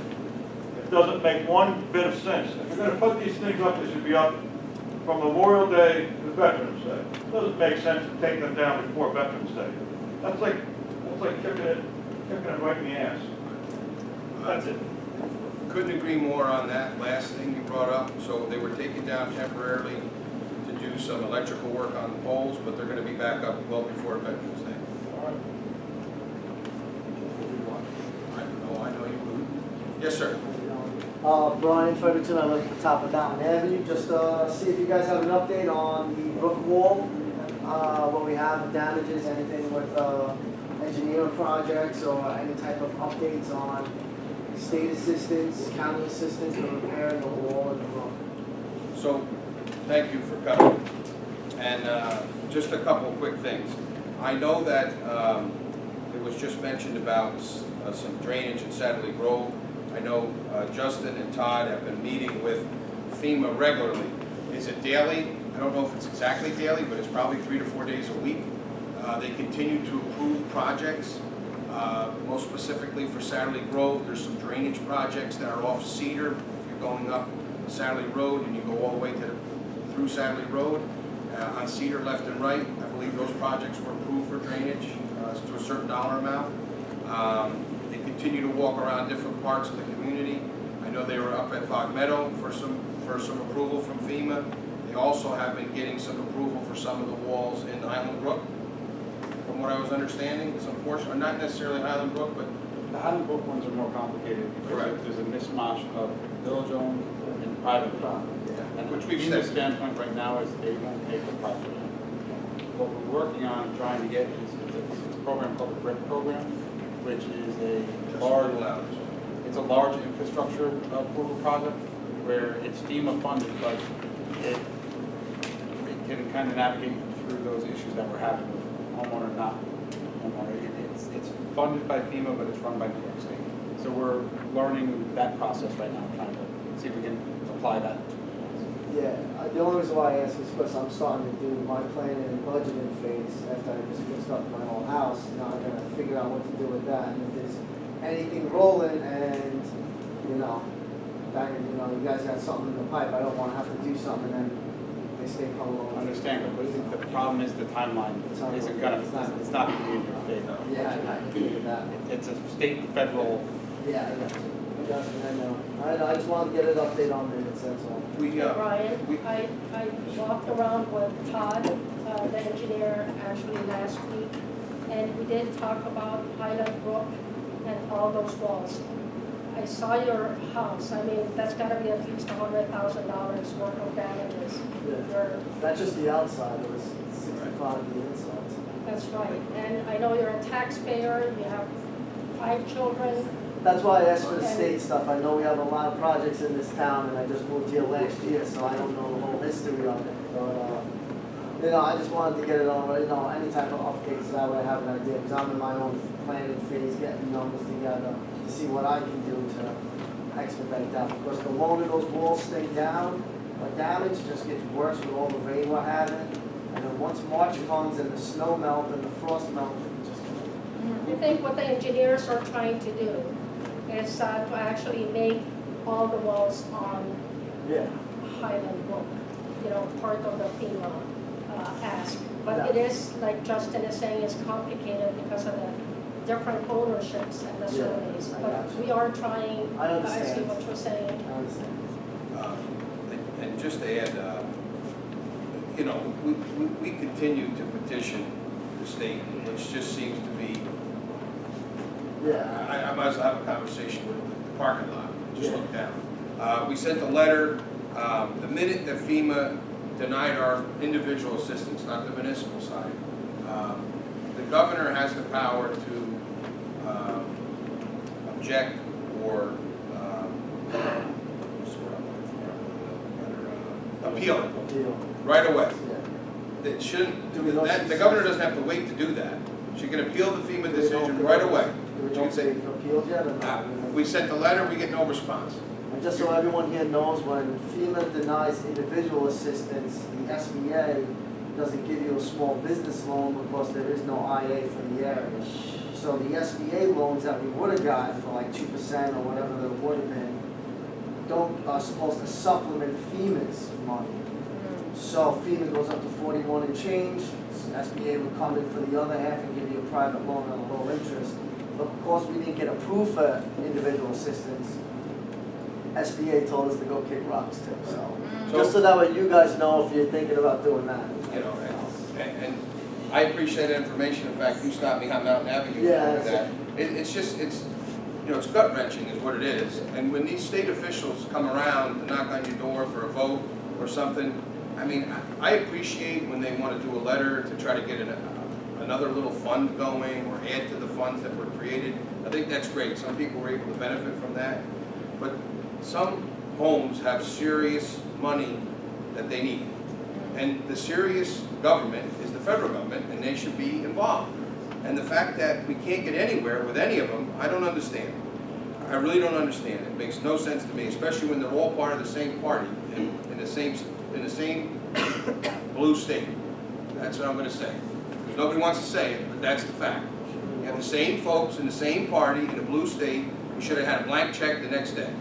It doesn't make one bit of sense. If you're going to put these things up, they should be up from Memorial Day to Veterans Day. It doesn't make sense to take them down before Veterans Day. That's like kicking it right in the ass. That's it. Couldn't agree more on that last thing you brought up. So they were taken down temporarily to do some electrical work on the poles, but they're going to be back up well before Veterans Day. I know you would. Yes, sir. Brian Fredericton, I live at the top of Downton Avenue. Just see if you guys have an update on the Brook Wall, what we have of damages, anything with engineering projects, or any type of updates on state assistance, county assistance for repairing the wall in the brook. So, thank you for coming. And just a couple of quick things. I know that it was just mentioned about some drainage in Satellite Grove. I know Justin and Todd have been meeting with FEMA regularly. Is it daily? I don't know if it's exactly daily, but it's probably 3 to 4 days a week. They continue to approve projects. Most specifically for Satellite Grove, there's some drainage projects that are off Cedar. If you're going up Satellite Road and you go all the way through Satellite Road, on Cedar left and right, I believe those projects were approved for drainage to a certain dollar amount. They continue to walk around different parts of the community. I know they were up at Bog Meadow for some approval from FEMA. They also have been getting some approval for some of the walls in Highland Brook. From what I was understanding, some portion, or not necessarily Highland Brook, but The Highland Brook ones are more complicated because there's a mismatch of village-owned and private property. And Which we've FEMA's said. standpoint right now is they won't pay for property. What we're working on, trying to get is a program called the BRIC program, which is it's a large infrastructure approval project where it's FEMA funded, but it can kind of navigate through those issues that we're having with homeowner, not homeowner. It's funded by FEMA, but it's run by New York State. So we're learning that process right now, trying to see if we can apply that. Yeah, the only reason why I ask is because I'm starting to do my planning and budgeting phase after I just fixed up my whole house. Now I gotta figure out what to do with that, and if there's anything rolling and, you know, you guys got something in the pipe, I don't wanna have to do something and then they stay coming along. Understand completely. The problem is the timeline isn't gonna, it's not gonna be in your favor. Yeah, I can figure that. It's a state and federal. Yeah, I got you. I know. I just wanted to get an update on minutes, that's all. Brian, I walked around with Todd, the engineer, actually last week, and we did talk about Highland Brook and all those walls. I saw your house, I mean, that's gotta be at least $100,000 worth of damages. Yeah. That's just the outside, it was 65 the inside. That's right, and I know you're a taxpayer, you have 5 children. That's why I asked for the state stuff. I know we have a lot of projects in this town, and I just moved here last year, so I don't know the whole history of it. But, I just wanted to get it on, any type of updates, so that way I have an idea, because I'm in my own planning phase, getting numbers together to see what I can do to expedite that. Because the longer those walls stay down, the damage just gets worse with all the rain we're having. And then once March comes and the snow melts and the frost melts, it just... I think what the engineers are trying to do is to actually make all the walls on Highland Brook, part of the FEMA ask. But it is, like Justin is saying, it's complicated because of the different ownerships and the surveys. But we are trying, I see what you're saying. I understand. And just to add, we continue to petition the state, which just seems to be, I might as well have a conversation with the parking lot, just look down. We sent a letter, the minute that FEMA denied our individual assistance, not the municipal side, the governor has the power to object or appeal it right away. It shouldn't, the governor doesn't have to wait to do that. She can appeal the FEMA decision right away. She can say, we sent the letter, we get no response. And just so everyone here knows, when FEMA denies individual assistance, the SBA doesn't give you a small business loan because there is no IA for the area. So the SBA loans that we would have gotten for like 2% or whatever they would have been, are supposed to supplement FEMA's money. So FEMA goes up to 41 and change, SBA would come in for the other half and give you a private loan at a low interest. But of course, we didn't get approved for individual assistance. SBA told us to go kick rocks too, so. Just so that way you guys know if you're thinking about doing that. And I appreciate that information. In fact, you stopped me on Mountain Avenue for that. It's just, it's gut wrenching is what it is. And when these state officials come around to knock on your door for a vote or something, I mean, I appreciate when they want to do a letter to try to get another little fund going or add to the funds that were created. I think that's great. Some people were able to benefit from that. But some homes have serious money that they need. And the serious government is the federal government, and they should be involved. And the fact that we can't get anywhere with any of them, I don't understand. I really don't understand. It makes no sense to me, especially when they're all part of the same party in the same blue state. That's what I'm going to say. Because nobody wants to say it, but that's the fact. You have the same folks in the same party in a blue state. We should have had a blank check the next day.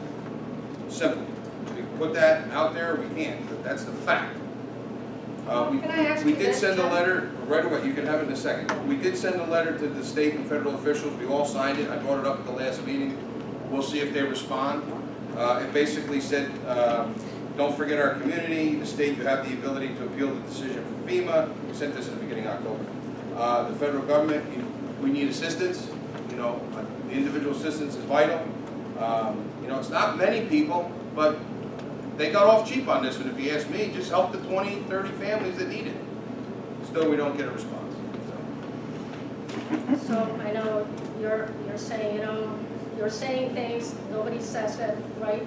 Simple. We can put that out there, we can't, but that's the fact. We did send a letter, right away, you can have it in a second. We did send a letter to the state and federal officials, we all signed it, I brought it up at the last meeting. We'll see if they respond. It basically said, don't forget our community, the state, you have the ability to appeal the decision from FEMA. We sent this in the beginning of October. The federal government, we need assistance, the individual assistance is vital. It's not many people, but they got off cheap on this one, if you ask me. Just help the 20, 30 families that need it. Still, we don't get a response. So I know you're saying, you're saying things, nobody says it, right?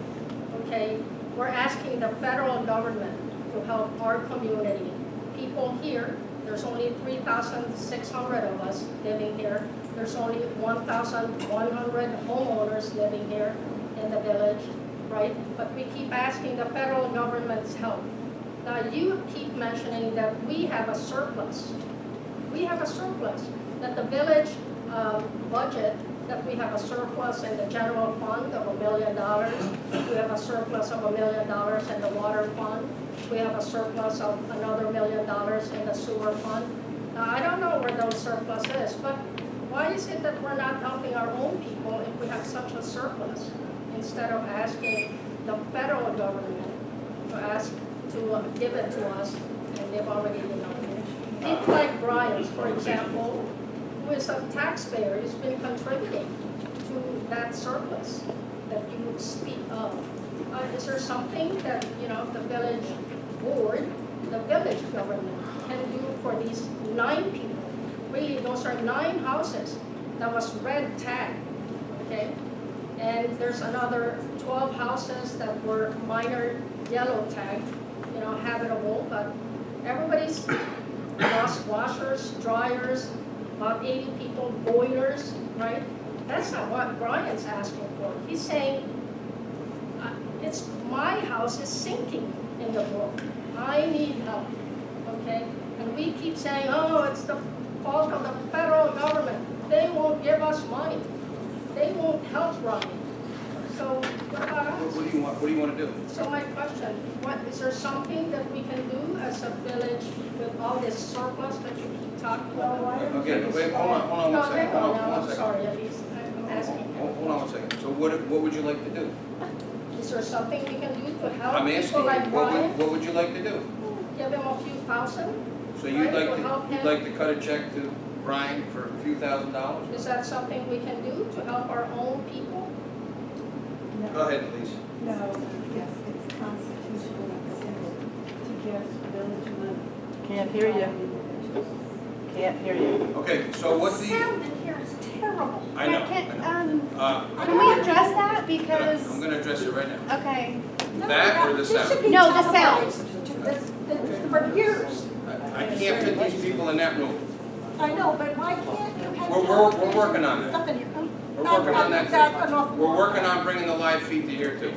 Okay, we're asking the federal government to help our community, people here There's only 3,600 of us living here. There's only 1,100 homeowners living here in the village, right? But we keep asking the federal government's help. Now, you keep mentioning that we have a surplus. We have a surplus, that the village budget, that we have a surplus in the general fund of $1 million. We have a surplus of $1 million in the water fund. We have a surplus of another $1 million in the sewer fund. Now, I don't know where those surplus is, but why is it that we're not helping our own people if we have such a surplus, instead of asking the federal government to give it to us, and they've already People like Brian, for example, who is a taxpayer, has been contributing to that surplus that you speak of. Is there something that, the village board, the village government can do for these 9 people? Really, those are 9 houses that was red tagged, okay? And there's another 12 houses that were minor yellow tagged, habitable, but everybody's lost washers, dryers, about 80 people, boilers, right? That's not what Brian's asking for. He's saying, it's my house is sinking in the brook. I need help, okay? And we keep saying, oh, it's the fault of the federal government. They won't give us money. They won't help Brian. So what about us? What do you want to do? So my question, is there something that we can do as a village with all this surplus that you keep talking about? Okay, wait, hold on one second. Hold on one I'm second. sorry, Elise, I'm asking. Hold on one second. So what would you like to do? Is there something we can do to help I'm asking people you, like Brian? what would you like to do? Give him a few thousand? So you'd Right, like to help to, him? cut a check to Brian for a few $1,000s? Is that something we can do to help our own people? Go ahead, Elise. No, yes, it's constitutionally exempt to give village money. Can't hear you. Can't hear you. Okay, so what do you? Sound in here is terrible. I know. Can we address that? Because, I'm gonna address it right now. okay. That or the sound? No, the sound. For years. I can't fit these people in that room. I know, but why can't you have? We're working on that. Stuff in your own. We're working on that too. We're working on bringing the live feed to here too.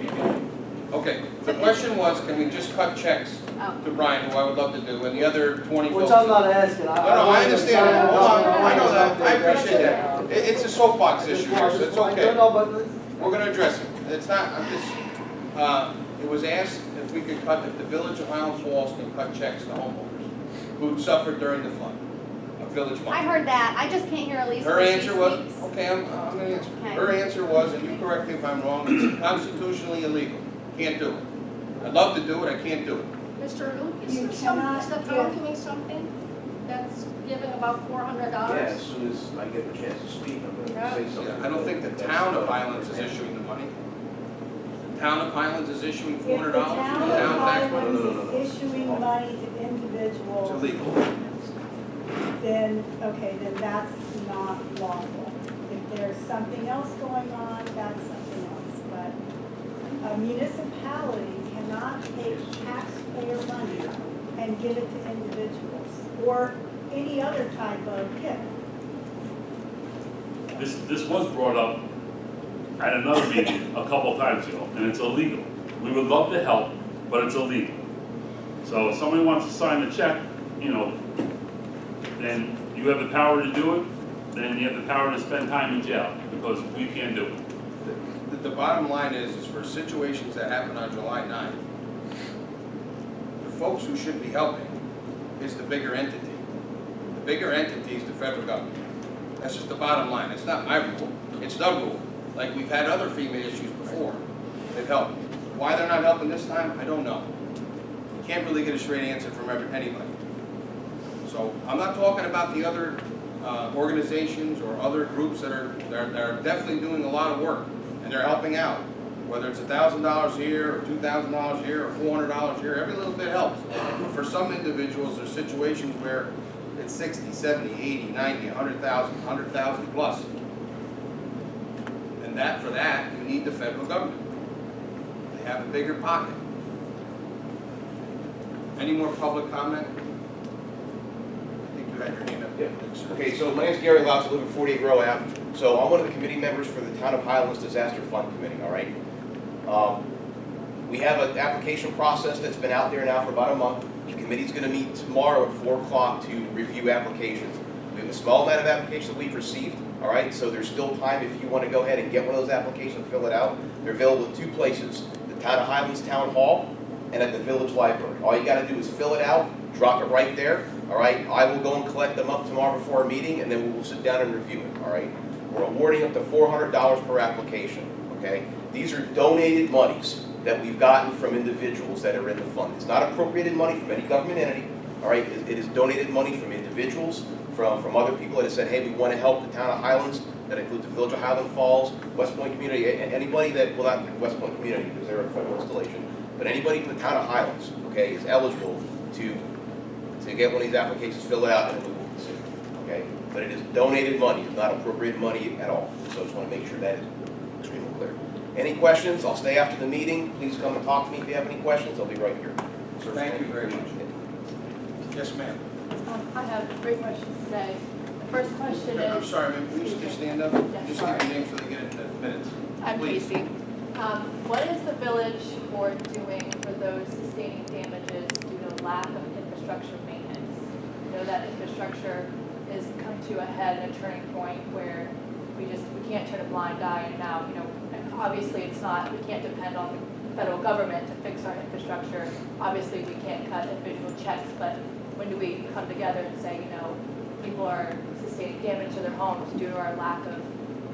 Okay, the question was, can we just cut checks to Brian, who I would love to do, and the other 20 folks? Which I'm not asking. No, I understand that. Hold on, I know that. I appreciate that. It's a soapbox issue here, so it's okay. No, but We're gonna address it. It's not, I'm just, it was asked if we could cut, if the village of Highland Falls can cut checks to homeowners who suffered during the flood, a village money. I heard that. I just can't hear Elise. Her when she answer was, speaks. okay, I'm gonna answer. Okay. Her answer was, and you correct me if I'm wrong, it's constitutionally illegal. Can't do it. I'd love to do it, I can't do it. Mr. Luke, You is cannot the town give- doing something that's giving about $400? Yeah, as soon as I get the chance to speak, I'm going to say something. Yeah, I don't think the town of Highlands is issuing the money. The town of Highlands is issuing if $400 the from town the of town tax money. Highlands is issuing money to individuals. It's illegal. Then that's not lawful. If there's something else going on, that's something else. But a municipality cannot take taxpayer money and give it to individuals or any other type of gift. This was brought up at another meeting a couple of times ago, and it's illegal. We would love to help, but it's illegal. So if somebody wants to sign the check, then you have the power to do it, then you have the power to spend time in jail, because we can't do it. The bottom line is for situations that happen on July 9th, the folks who should be helping is the bigger entity. The bigger entity is the federal government. That's just the bottom line. It's not my rule, it's the rule. Like we've had other FEMA issues before, they've helped. Why they're not helping this time, I don't know. You can't really get a straight answer from anybody. So I'm not talking about the other organizations or other groups that are definitely doing a lot of work and they're helping out. Whether it's $1,000 here or $2,000 here or $400 here, every little bit helps. But for some individuals, there's situations where it's 60, 70, 80, 90, 100,000 plus. And for that, you need the federal government. They have a bigger pocket. Any more public comment? you had your hand up. Yeah. Okay, so my name's Gary Laux, I live at 48 Row Ave. So I'm one of the committee members for the Town of Highlands Disaster Fund Committee, all right? We have an application process that's been out there now for about a month. The committee's gonna meet tomorrow at 4 o'clock to review applications. We have a small amount of applications that we've received, all right? So there's still time if you wanna go ahead and get one of those applications, fill it out. They're available at 2 places, the Town of Highlands Town Hall and at the Village Library. All you gotta do is fill it out, drop it right there, all right? I will go and collect them up tomorrow before our meeting, and then we will sit down and review it, all right? We're awarding up to $400 per application, okay? These are donated monies that we've gotten from individuals that are in the fund. It's not appropriated money from any government entity, all right? It is donated money from individuals, from other people that have said, hey, we want to help the Town of Highlands. That includes the Village of Highland Falls, West Point community, anybody that, well, not West Point community because they're a federal installation, but anybody from the Town of Highlands, okay, is eligible to get one of these applications, fill it out, and then we will consider it, okay? But it is donated money, it's not appropriated money at all. So I just want to make sure that is extremely clear. Any questions? I'll stay after the meeting. Please come and talk to me if you have any questions. I'll be right here. So thank you very much. Yes, ma'am. I have 3 questions today. The first question I'm is, sorry, ma'am, can you just stand up? Yeah, Just sorry. give your name so they get it in the minutes. I'm Please. Casey. What is the village board doing for those sustaining damages due to lack of infrastructure maintenance? You know that infrastructure is come to a head and a turning point where we can't turn a blind eye, and now, you know, obviously it's not, we can't depend on the federal government to fix our infrastructure. Obviously we can't cut individual checks, but when do we come together and say, you know, people are sustaining damage to their homes due to our lack of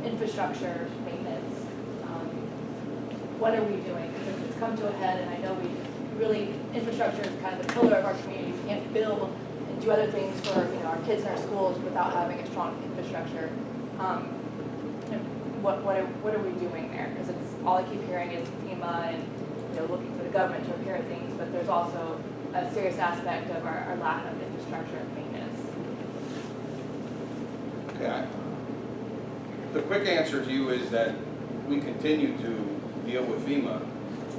infrastructure maintenance? What are we doing? Because it's come to a head, and I know we really, infrastructure is kind of the pillar of our community. We can't build and do other things for, you know, our kids in our schools without having a strong infrastructure. And what are we doing there? Because it's all I keep hearing is FEMA and, you know, looking for the government to repair things, but there's also a serious aspect of our lack of infrastructure and maintenance. Okay. The quick answer to you is that we continue to deal with FEMA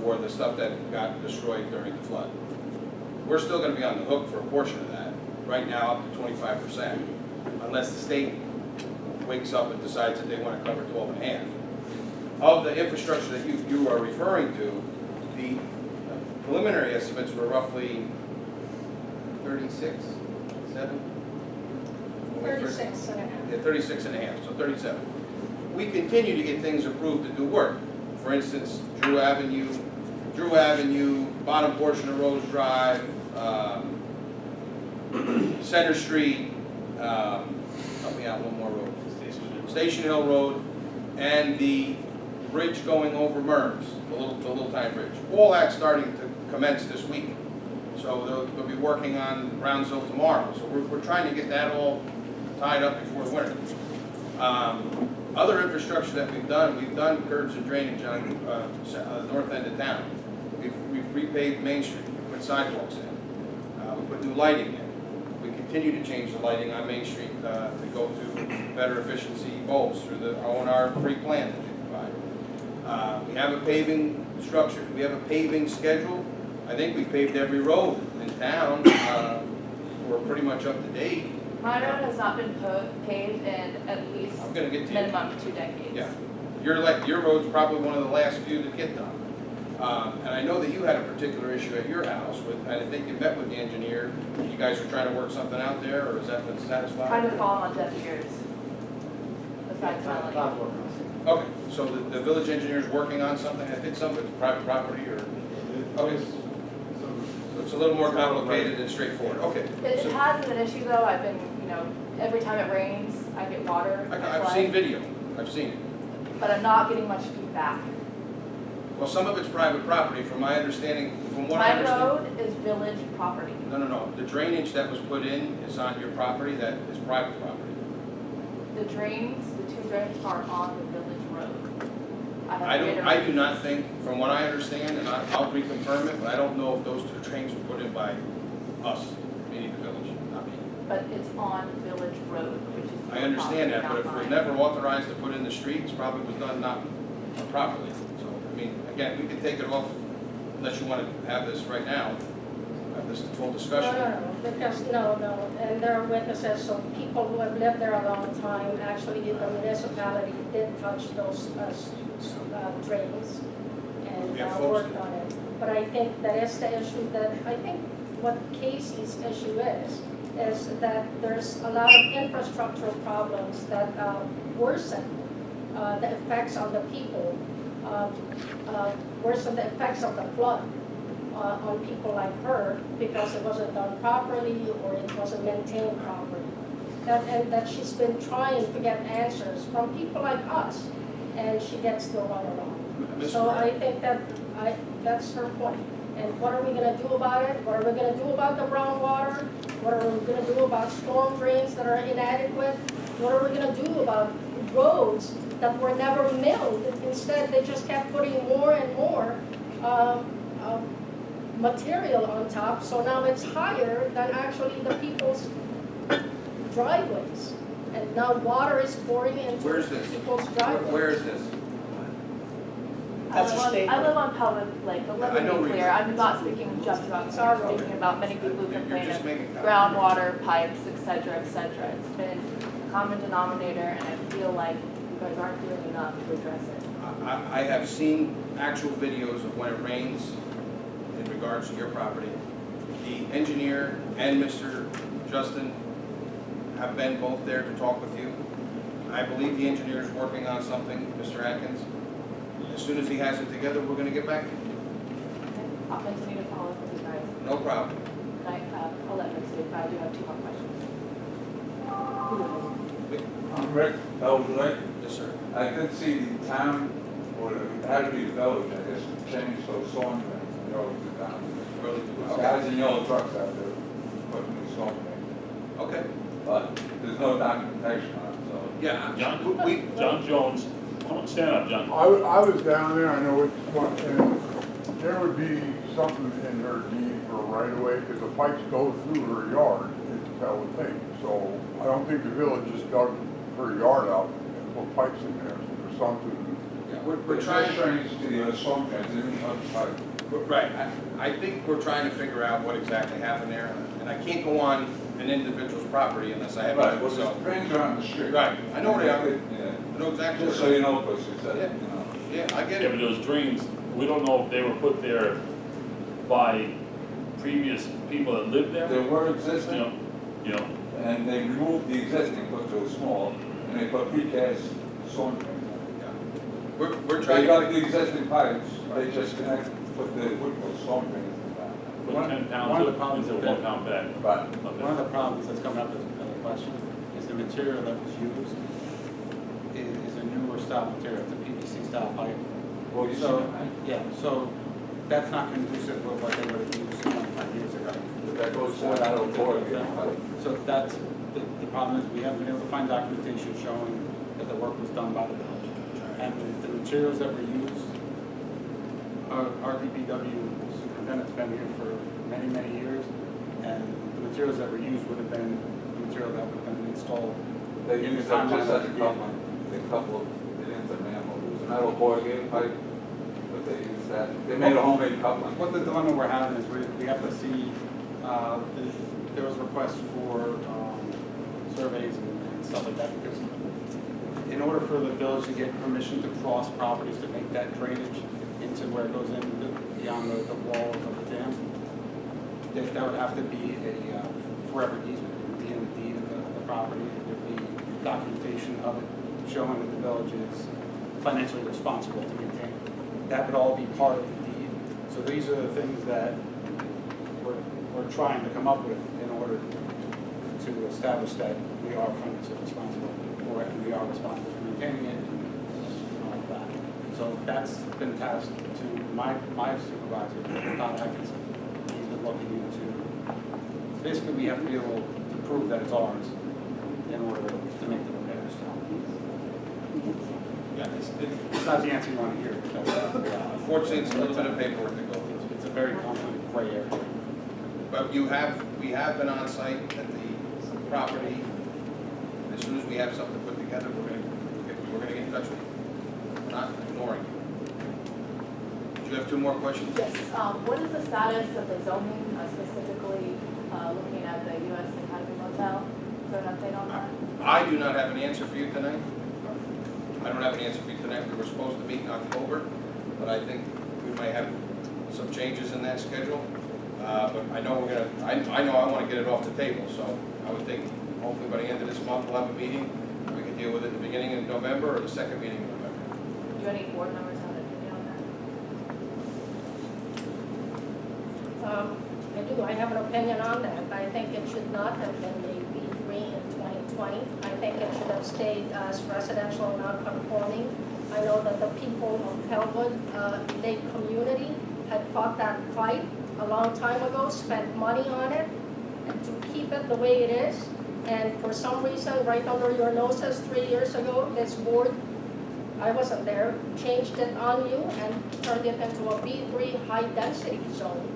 for the stuff that got destroyed during the flood. We're still going to be on the hook for a portion of that, right now up to 25%, unless the state wakes up and decides that they want to cover 12.5. Of the infrastructure that you are referring to, the preliminary estimates were roughly 36, 7? 36 and a half. Yeah, 36 and a half, so 37. We continue to get things approved to do work. For instance, Drew Avenue, bottom portion of Rose Drive, Center Street, help me out, one more road. Station Hill Road, and the bridge going over Merms, the little tiny bridge. All that's starting to commence this week. So they'll be working on Brownsville tomorrow. So we're trying to get that all tied up before the winter. Other infrastructure that we've done curbs and drainage on the north end of town. We've repaved Main Street, we put sidewalks in, we put new lighting in. We continue to change the lighting on Main Street to go to better efficiency bulbs through our free plan that we provide. We have a paving structure, we have a paving schedule. I think we've paved every road in town. We're pretty much up to date. My road has not been paved in at least I'm gonna get to you. minimum 2 decades. Yeah, your road's probably one of the last few to get done. And I know that you had a particular issue at your house with, and I think you met with the engineer. You guys are trying to work something out there, or has that been satisfied? Trying to fall on deaf ears. Besides smelling. Okay, so the village engineer's working on something, I think some of it's private property or, okay. So it's a little more complicated and straightforward, okay. It So has been an issue though. I've been, you know, every time it rains, I get water. I've seen video, I've seen it. But I'm not getting much feedback. Well, some of it's private property, from my understanding, from what I My understand. road is village property. No, the drainage that was put in is on your property, that is private property. The drains, the 2 drains are on the village road. I do not think, from what I understand, and I'll reconfirm it, but I don't know if those 2 drains were put in by us, meaning the village, not me. But it's on village road, which is. I understand that, but not if it was mine. never authorized to put in the streets, probably was done not properly. So, I mean, again, we can take it off unless you want to have this right now. this full No, discussion. because, no, and there are witnesses, so people who have lived there a long time, actually, the municipality did touch those drains and Yeah, folks. worked on it. But I think that is the issue that, I think what Casey's issue is that there's a lot of infrastructural problems that worsen the effects on the people, worsen the effects of the flood on people like her because it wasn't done properly or it wasn't maintained properly. And that she's been trying to get answers from people like us, and she gets still run along. So I think that's her point. And what are we gonna do about it? What are we gonna do about the brown water? What are we gonna do about storm drains that are inadequate? What are we gonna do about roads that were never milled? Instead, they just kept putting more and more material on top, so now it's higher than actually the people's driveways. And now water is pouring into Where's this? people's driveways. Where is this? That's a state I live on Pelham Lake, but I let know me where be you clear, live. I'm not speaking just about, I'm speaking about many people who You're complain just of making. groundwater pipes, et cetera, et cetera. It's been a common denominator, and I feel like you guys aren't doing enough to address it. I have seen actual videos of when it rains in regards to your property. The engineer and Mr. Justin have been both there to talk with you. I believe the engineer is working on something, Mr. Atkins. As soon as he has it together, we're gonna get back to you. Okay? I'll continue to follow up with you guys. No problem. I'll let Rick speak, but I do have 2 more questions. I'm Rick Belville. Yes, sir. I did see the town, or it had to be the village, I guess, change those storm drains in the road to town. Really? There's guys in yellow trucks out there putting the storm drains, Okay. but there's no documentation on it, so. Yeah, John Jones, come on, stand up, John. I was down there, I know it's one, and there would be something in her deed for right away, because the pipes go through her yard, that would think. So I don't think the village just dug her yard out and put pipes in there, so there's something. yeah, we're There's trying. no drains to the storm drains, they didn't have the pipe. Right, I think we're trying to figure out what exactly happened there, and I can't go on an individual's property unless I have. Right, well, so. the drains are on the street. Right, I know where they are. Yeah. I know exactly Just where so they you are. know, because you said, Yeah. you know. Yeah, I get Yeah, it. but those drains, we don't know if they were put there by previous people that lived there. They were You existing. know, you know, And they removed the existing because they were small, and they put precast storm drains in. Yeah. We're trying They to. got the existing pipes, they just connected, put the wood storm drains in that. put One- 10 one of the pounds problems into with 1 that- pound bag. But One of the problems that's coming up as a question is the material that was used is a newer style material, it's a PVC style pipe. well, you So, see, yeah, so that's not conducive with what they would have used 25 years ago. that goes to that old board again. So that's, the problem is we haven't been able to find documentation showing that the work was done by the village. And the materials that were used, our DPW superintendent's been here for many, many years, and the materials that were used would have been the material that would have been installed. They in the used that timeline just that as a we coupling, they coupled it into manhole, it was a metal corrugated pipe, but they used that, they made a homemade coupling. What the dilemma we're having is we have to see, there was requests for surveys and stuff like that, because in order for the village to get permission to cross properties to make that drainage into where it goes in beyond the wall of the dam, that would have to be a forever easement. It would be in the deed of the property, there would be documentation of it showing that the village is financially responsible to maintain it. That would all be part of the deed. So these are the things that we're trying to come up with in order to establish that we are financially responsible for it, and we are responsible for maintaining it, and all of that. So that's been tasked to my supervisor, Todd Atkinson. He's been looking into, basically we have to be able to prove that it's ours in order to make the repairs. Yeah, it's not the answer you want to hear, but that's, Unfortunately, it's a little bit of paperwork to go through. it's a very complicated gray area. But we have been on site at the property. As soon as we have something put together, we're gonna get in touch with you. We're not ignoring you. you have two more questions? Yes, what is the status of the zoning, specifically looking at the US Academy Motel? Is there an update on that? I do not have an answer for you tonight. I don't have an answer for you tonight. We were supposed to meet in October, but I think we might have some changes in that schedule. But I know we're gonna, I know I wanna get it off the table, so I would think hopefully by the end of this month we'll have a meeting. We can deal with it at the beginning of November or the second meeting in November. Do any board members have an opinion on that? I do, I have an opinion on that. I think it should not have been made B3 in 2020. I think it should have stayed as residential non-conforming. I know that the people of Hellwood Lake community had fought that fight a long time ago, spent money on it, and to keep it the way it is. And for some reason, right under your noses, 3 years ago, this board, I wasn't there, changed it on you and turned it into a B3 high-density zone.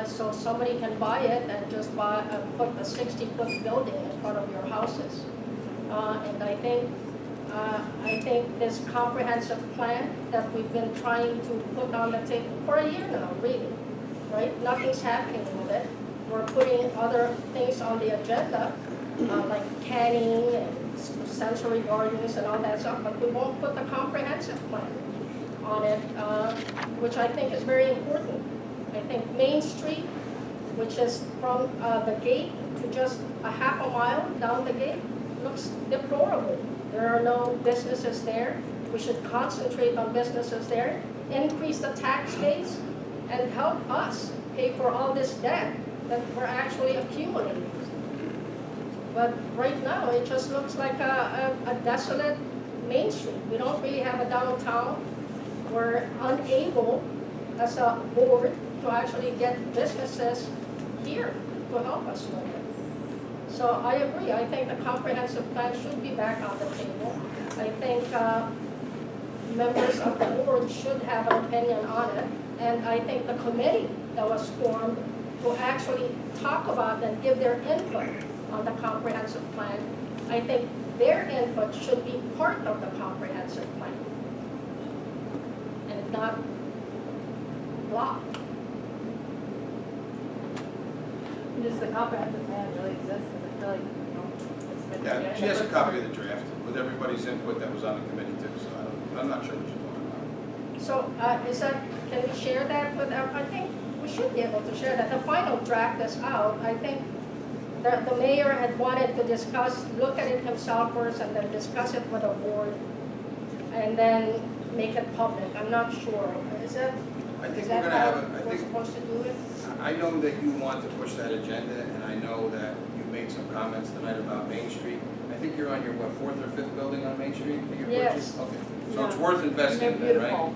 So somebody can buy it and just put a 60-foot building in front of your houses. And I think this comprehensive plan that we've been trying to put on the table for a year now, really, right? Nothing's happening with it. We're putting other things on the agenda, like canning and sensory gardens and all that stuff, but we won't put the comprehensive plan on it, which I think is very important. I think Main Street, which is from the gate to just a half a mile down the gate, looks deplorable. There are no businesses there. We should concentrate on businesses there, increase the tax base, and help us pay for all this debt that we're actually accumulating. But right now, it just looks like a desolate Main Street. We don't really have a downtown. We're unable, as a board, to actually get businesses here to help us with it. So I agree. I think the comprehensive plan should be back on the table. I think members of the board should have an opinion on it. And I think the committee that was formed to actually talk about and give their input on the comprehensive plan, I think their input should be part of the comprehensive plan and not blocked. Does the comprehensive plan really exist? Because I feel like, it's been. Yeah, she has a copy of the draft with everybody's input that was on the committee too, so I'm not sure what you're talking about. So can we share that with I think we should be able to share that. The final draft is out. I think the mayor had wanted to look at it himself first and then discuss it with the board and then make it public. I'm not sure. Is that how we're supposed to do it? I know that you want to push that agenda, and I know that you made some comments tonight about Main Street. I think you're on your, fourth or fifth building on Main Street that you're Yes. purchasing? Okay, so it's worth investing in, then, right?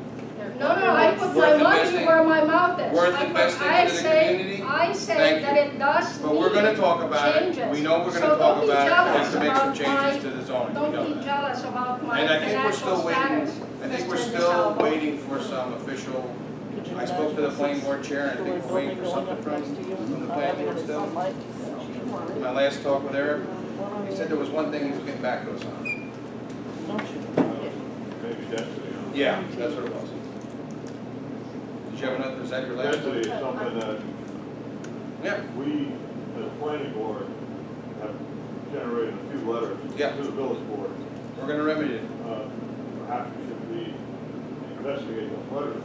No, I put my money where my mouth is. Worth investing into the community? I say Thank that you. it does But we're gonna talk about it. changes. We know we're So gonna talk don't be about it, jealous to make some about changes to the zoning. We know Don't be that. jealous about my And I think we're financial still waiting, status. I think we're Mr. still DeSalvo. waiting for some official, I spoke to the planning board chair, and I think we're waiting for something from the planning board still. My last talk with Eric, he said there was one thing he was getting back to us on. Maybe density. Yeah, that's what it was. Did you have another, is that your last? Density is something that Yeah, we, as a planning board, have generated a few letters Yeah. to the village board. we're gonna remedy it. Perhaps we should be investigating those letters.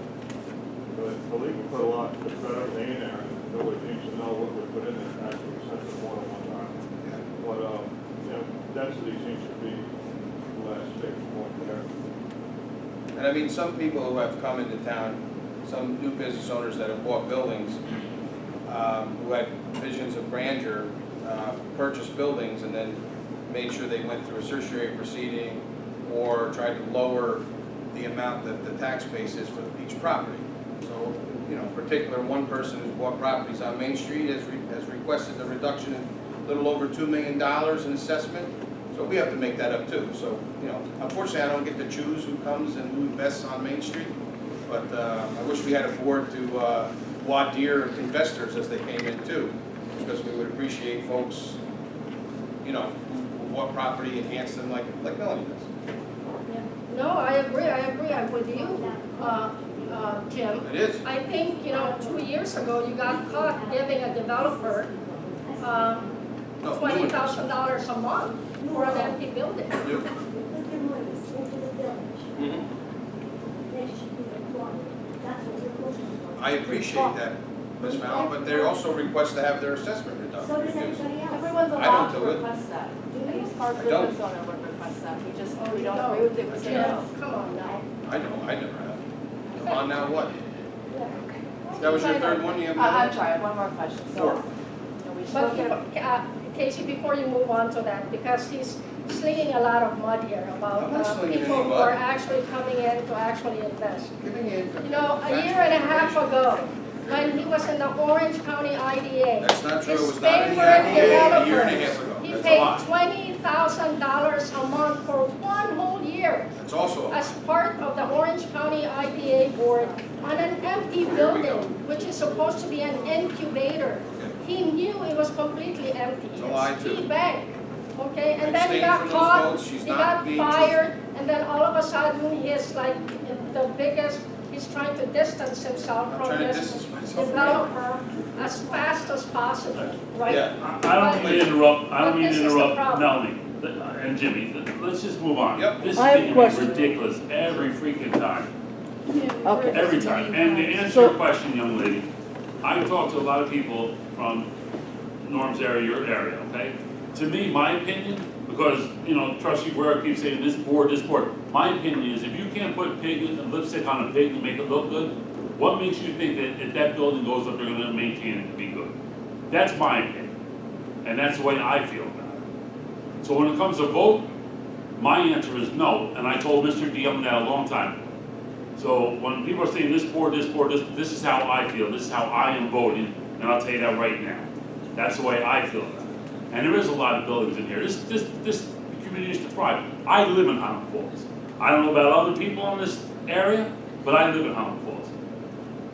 But I believe we put a lot, just about everything in there, and nobody seems to know what we put in there, actually, we sent it more than one time. Yeah. But, density seems to be the last sticking point there. And I mean, some people who have come into town, some new business owners that have bought buildings, who had visions of grandeur, purchased buildings and then made sure they went through a certiorari proceeding or tried to lower the amount that the tax base is for each property. So, in particular, one person who's bought properties on Main Street has requested a reduction in a little over $2 million in assessment. So we have to make that up too. So, unfortunately, I don't get to choose who comes and who invests on Main Street. But I wish we had a board to voir dire investors as they came in too, because we would appreciate folks, who bought property enhanced them like Melanie does. No, I agree. I'm with you, Jim. It is. I think, 2 years ago, you got caught giving a developer No, new $20,000 a month for an empty building. New. Mhm. I appreciate that, Ms. Fallon, but they also request to have their assessment reduced. Everyone's I allowed don't to do it. request that. Our I don't. business owner would request that, we just, we you don't don't. agree with it, we say no. Come on now. I know, I never have. Come on now, what? That was your third one, you have I'm another? sorry, I have one more question, so. Four. We But spoke at Casey, before you move on to that, because he's slinging a lot of mud here about I'm not slinging people any who mud. are actually coming in to actually invest. Giving you A year and a half ago, when he was in the Orange County IDA, That's not true, it his was not in the favorite IDA a year and a developers, half ago. he That's a paid lie. $20,000 a month for one whole year That's also a lie. as part of the Orange County IDA board on an empty building, which is supposed to be an incubator. He knew it was completely empty. It's a lie, too. He begged, okay? And then he Abstain got from those caught, votes. She's he not got being fired, and then all of a sudden, he's like the biggest, he's trying to distance himself I'm from trying to this distance myself from developer as fast as possible, right? Yeah. I don't mean to interrupt, I don't But mean this to is the interrupt problem. Melanie and Jimmy. Let's just move on. Yep. This is I have a getting question. ridiculous every freaking time, Okay. every time. And to answer your question, young lady, I talked to a lot of people from Norm's area, your area, okay? To me, my opinion, because, trustee Guerrero keeps saying this board, my opinion is if you can't put lipstick on a pig and make it look good, what makes you think that if that building goes up, they're gonna maintain it to be good? That's my opinion, and that's the way I feel about it. So when it comes to vote, my answer is no, and I told Mr. DM that a long time. So when people are saying this board, this is how I feel, this is how I am voting, and I'll tell you that right now. That's the way I feel about it. And there is a lot of buildings in here. This community is to thrive. I live in Highland Falls. I don't know about other people in this area, but I live in Highland Falls.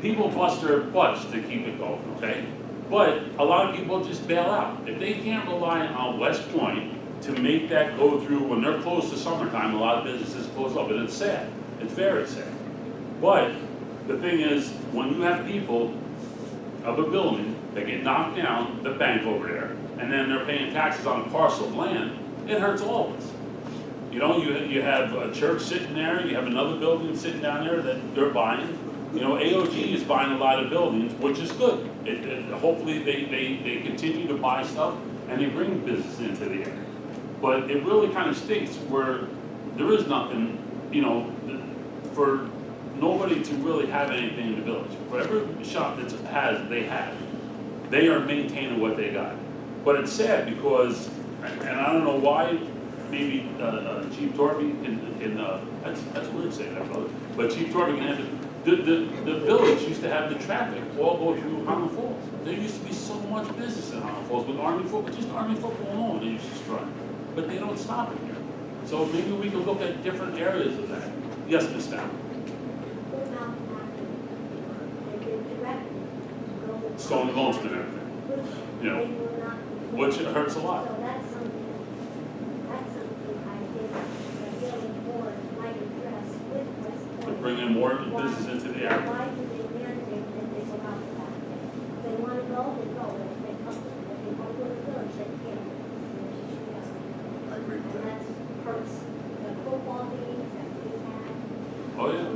People bust their butts to keep it going, okay? But a lot of people just bail out. If they can't rely on West Point to make that go through, when they're close to summertime, a lot of businesses close up, and it's sad. It's very sad. But the thing is, when you have people of a building that get knocked down, the bank over there, and then they're paying taxes on a parcel of land, it hurts all of us. You have a church sitting there, you have another building sitting down there that they're buying. AOG is buying a lot of buildings, which is good. Hopefully they continue to buy stuff and they bring business into the area. But it really kind of stinks where there is nothing, for nobody to really have anything in the village. For every shop that they are maintaining what they got. But it's sad because, and I don't know why, maybe Chief Torby that's weird saying that, brother. But Chief Torby can answer. The village used to have the traffic all go through Highland Falls. There used to be so much business in Highland Falls with Army football, just Army football alone, they used to strike. But they don't stop it here. So maybe we can look at different areas of that. Yes, Ms. Fallon. Stone and Goldsmith and everything. Which hurts a lot. So that's something I think the building board might address with West To Point. bring in more business into the area. Why do they mandate that they go out to that? If they want to go, they go, and if they come, if they want to go to the village, they can't. I agree with And that. that hurts the football games that we had. Oh, yeah.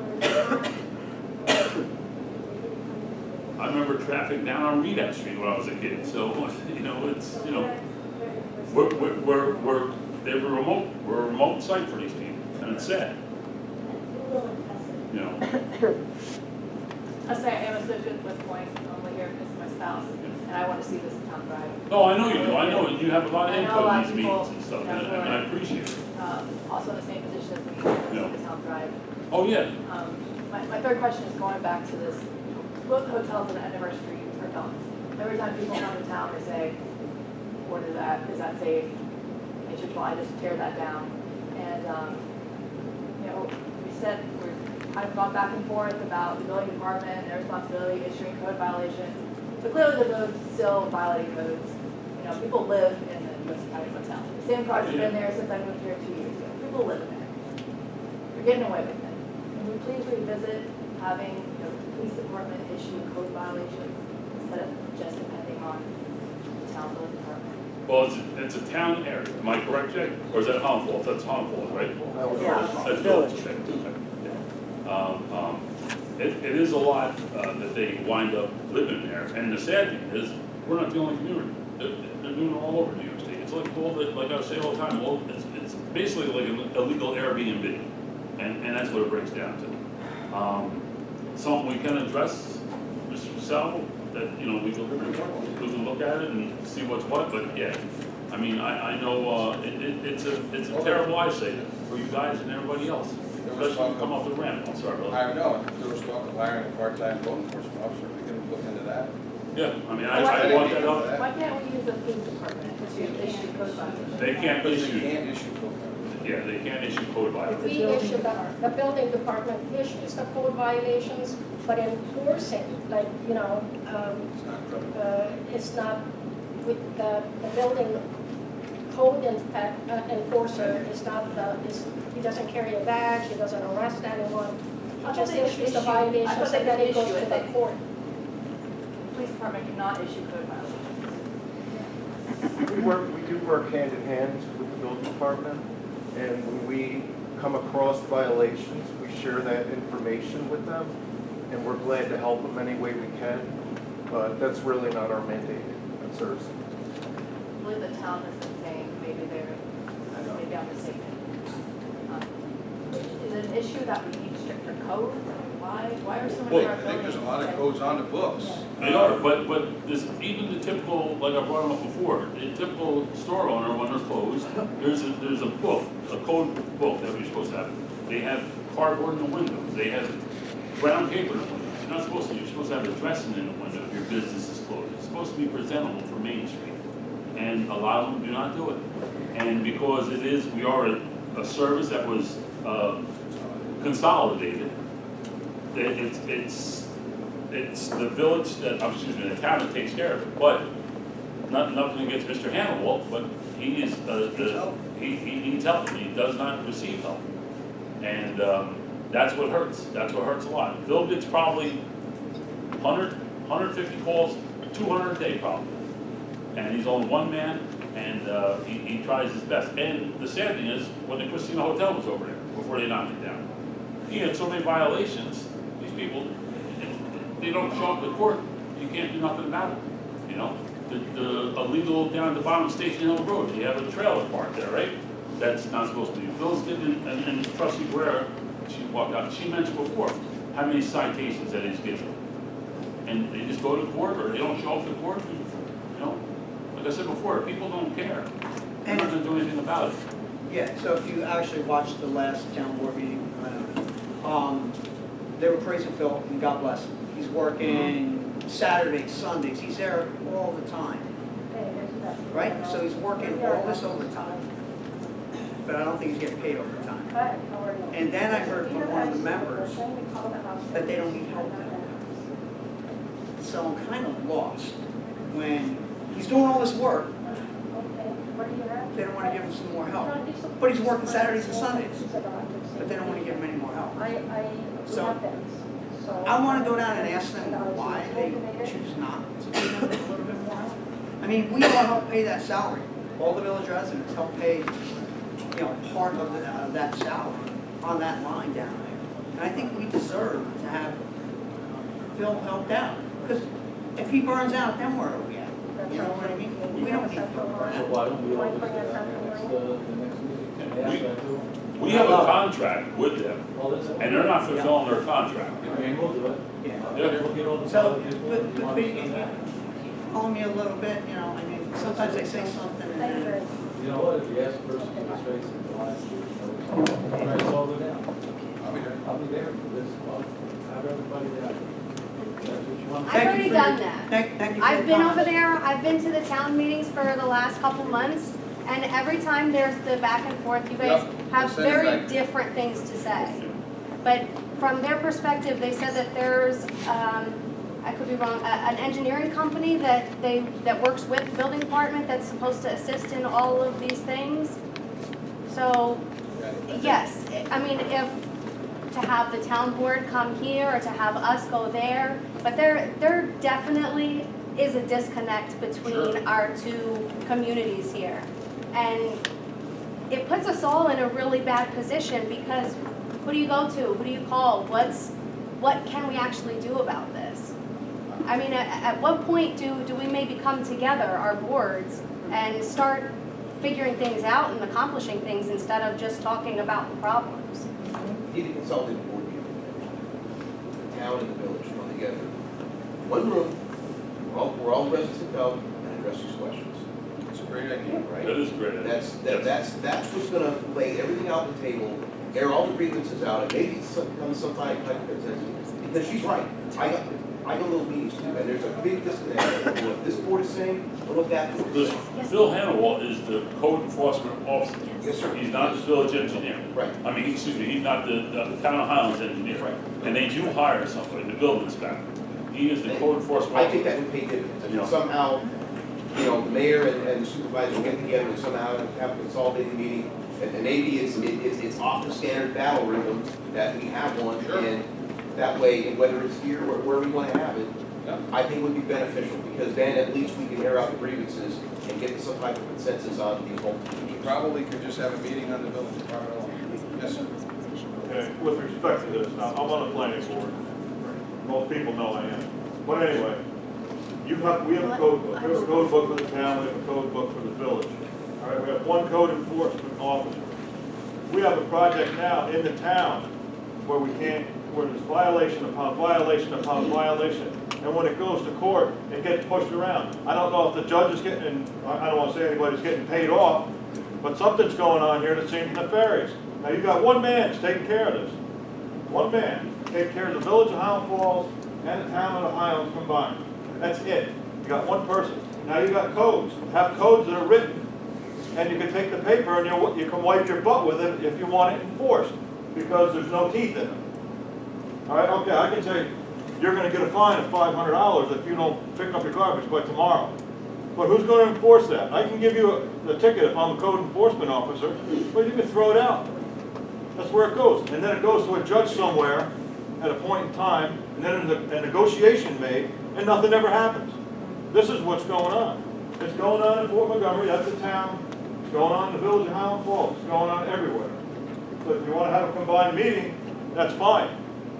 I remember traffic down on Reed Street when I was a kid, so, it's, we're a remote site for these people, and it's sad. I say I am associated with West Point, I'm here because of my spouse, and I want to see this town thrive. Oh, I know you do, I know, you have a lot of I know a lot input in of these people, meetings and stuff, and I appreciate it. Also in the same position as me, want to see the town thrive. Oh, yeah, My third question is going back to this, both hotels on the end of our street are done. Every time people come to town, they say, is that safe? They should probably just tear that down. And, I've gone back and forth about the building department and their responsibility issuing code violations. But clearly the road's still violating codes. People live in the US County Hotel. The same project's been there since I moved here 2 years ago. People live in there. You're getting away with it. Can we please revisit having, the police department department issue code violations instead of just depending on the town building department? Well, it's a town area, am I correct, Jay? Or is that Humboldt? That's Humboldt, right? Yeah. That's village. Okay. It is a lot that they wind up living there, and the sad thing is, we're not the only community. They're doing it all over New York State. It's like like I say all the time, it's basically like an illegal Airbnb, and that's what it breaks down to. Something we can address, Mr. Sal, that, we can look at it and see what's what, but yeah, I mean, I know, it's a terrible eyesight for you guys and everybody else, especially when you come off the ramp. I'm sorry, brother. I know, there was talk of hiring a part-time code enforcement officer, we can look into that. Yeah, I mean, I want that up. Why can't we use the police department to issue code violations? They can't Because issue, they can't issue code violations. yeah, they can't issue code violations. We issue, the building department issues the code violations, but enforcing, like, It's not criminal. it's not with the building code enforcer is not he doesn't carry a badge, he doesn't arrest anyone. He just issues the violations and then it goes to the court. The police department cannot issue code violations. We do work hand in hand with the building department, and when we come across violations, we share that information with them, and we're glad to help them any way we can, but that's really not our mandate. That's ours. I believe the town has been saying maybe maybe I'm mistaken. Is it an issue that we need stricter codes? Why are so many Well, of our I think there's a lot of buildings- codes on the books. They are, but there's even the typical, like I brought them up before, the typical store owner, when they're closed, there's a book, a code book that we're supposed to have. They have cardboard in the windows, they have brown paper in the windows. You're supposed to have a dressing in the window if your business is closed. It's supposed to be presentable for Main Street. And a lot of them do not do it. And because we are a service that was consolidated, it's the village the town that takes care of it. But nothing against Mr. Hannibal, but he is he needs help. He does not receive help, and that's what hurts. That's what hurts a lot. Phil gets probably 100, 150 calls, 200 a day probably, and he's only one man, and he tries his best. And the sad thing is, when the Christina Hotel was over there before they knocked it down, he had so many violations. These people, they don't show up to court. You can't do nothing about it. The illegal down at the bottom of Station Hill Road, you have a trailer parked there, right? That's not supposed to be. Phil's getting, and Trustee Guerra, she walked out, she mentioned before how many citations that he's given. And they just go to court, or they don't show up to court. Like I said before, people don't care. They're not gonna do anything about it. Yeah, so if you actually watched the last town board meeting, they were praising Phil, and God bless him. He's working Saturdays, Sundays, he's there all the time, right? So he's working all this overtime, but I don't think he's getting paid overtime. And then I heard from one of the members that they don't need help now. So I'm kind of lost when he's doing all this work. They don't want to give him some more help. But he's working Saturdays and Sundays, but they don't want to give him any more help. So I want to go down and ask them why they choose not to give him a little bit more help. I mean, we all help pay that salary. All the village residents help pay, part of that salary on that line down there. And I think we deserve to have Phil helped out. Because if he burns out, then where are we at? You know what I mean? We don't need Phil burn out. Why don't we all just do that the next meeting? Can they ask that too? We have a contract with them, and they're not fulfilling their contract. I mean, we'll do it. Yeah. We'll get all the. So, but follow me a little bit, I mean, sometimes they say something and then. You know what, if you ask the person in his face in the last year, it's all go down. I'll be there for this, I'll have everybody there. That's what you want. I've already done that. Thank you for your I've been over comments. there, I've been to the town meetings for the last couple months, and every time there's the back and forth, you guys have Send it very back. different things to say. But from their perspective, they said that there's, I could be wrong, an engineering company that works with the building department that's supposed to assist in all of these things. So, yes, I mean, to have the town board come here or to have us go there, but there definitely is a disconnect between our two communities here. And it puts us all in a really bad position because who do you go to? Who do you call? What can we actually do about this? I mean, at what point do we maybe come together, our boards, and start figuring things out and accomplishing things instead of just talking about the problems? You need to consolidate the board meeting. The town and the village come together. One room, we're all residents of Bellevue and address these questions. It's a great idea. Right? That is great. That's what's gonna lay everything out on the table, air all the grievances out, and maybe come some type of consensus. Because she's right. I go to those meetings too, and there's a big disconnect between what this board is saying and what that board is saying. Phil Hannawalt is the code enforcement officer. Yes, sir. He's not the village engineer. Right. I mean, excuse me, he's not the town of Highlands engineer. Right. And they do hire somebody, the building inspector. He is the code enforcement I officer. think that would pay dividends. Yeah. If somehow, the mayor and the supervisor get together and somehow have a consolidated meeting, and maybe it's off the standard battle rhythm that we have one, and that way, and whether it's here or where we want to have it, I think would be beneficial, because then at least we can air out the grievances and get some type of consensus on these multiple We issues. probably could just have a meeting on the building department alone. Yes, sir. Okay, with respect to this, now, I'm on the planning board. Most people know I am. But anyway, we have a code book. We have a code book for the town, we have a code book for the village. All right, we have one code enforcement officer. We have a project now in the town where where there's violation upon violation upon violation. And when it goes to court, it gets pushed around. I don't know if the judge is getting, I don't want to say anybody's getting paid off, but something's going on here that seems nefarious. Now, you've got one man that's taking care of this. One man, take care of the village of Highland Falls and the town of the Highlands combined. That's it. You got one person. Now you got codes. Have codes that are written, and you can take the paper and you can wipe your butt with it if you want it enforced, because there's no teeth in it. All right, okay, I can tell you, you're going to get a fine of $500 if you don't pick up your garbage by tomorrow. But who's going to enforce that? I can give you a ticket if I'm a code enforcement officer, but you can throw it out. That's where it goes. And then it goes to a judge somewhere at a point in time, and then a negotiation made, and nothing ever happens. This is what's going on. It's going on in Fort Montgomery, that's the town. It's going on in the village of Highland Falls. It's going on everywhere. But if you want to have a combined meeting, that's fine.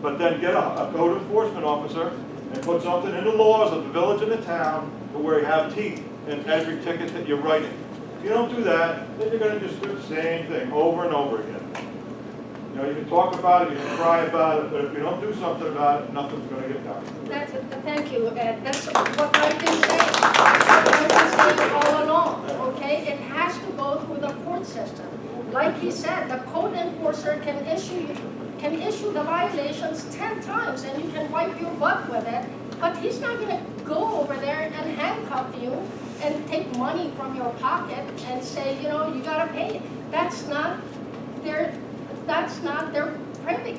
But then get a code enforcement officer and put something in the laws of the village and the town to where you have teeth in every ticket that you're writing. If you don't do that, then you're going to just do the same thing over and over again. You know, you can talk about it, you can cry about it, but if you don't do something about it, nothing's going to get done. Thank you, Ed. That's what I've been saying. I've been saying all along, okay? It has to go through the court system. Like he said, the code enforcer can issue the violations 10 times and you can wipe your butt with it, but he's not going to go over there and handcuff you and take money from your pocket and say, you know, you got to pay it. That's not their privy.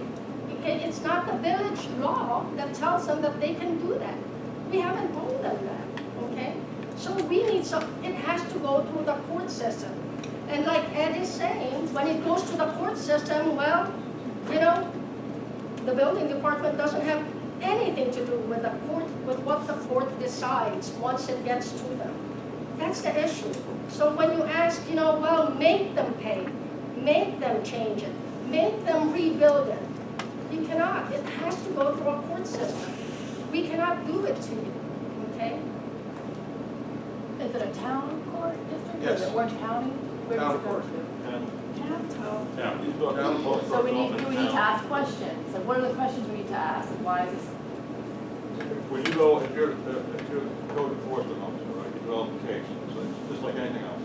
Okay? It's not the village law that tells them that they can do that. We haven't told them that, okay? So we need it has to go through the court system. And like Ed is saying, when it goes to the court system, well, you know, the building department doesn't have anything to do with the court, with what the court decides once it gets to them. That's the issue. So when you ask, you know, well, make them pay, make them change it, make them rebuild it. You cannot. It has to go through a court system. We cannot do it to you, okay? Is it a town court district? Yes. Is it Orange County? Where does Town it go court. to? Yeah. So do we need to ask questions? So what are the questions we need to ask? Why is this? When you go, if you're a code enforcement officer, right, you develop a case, so it's just like anything else.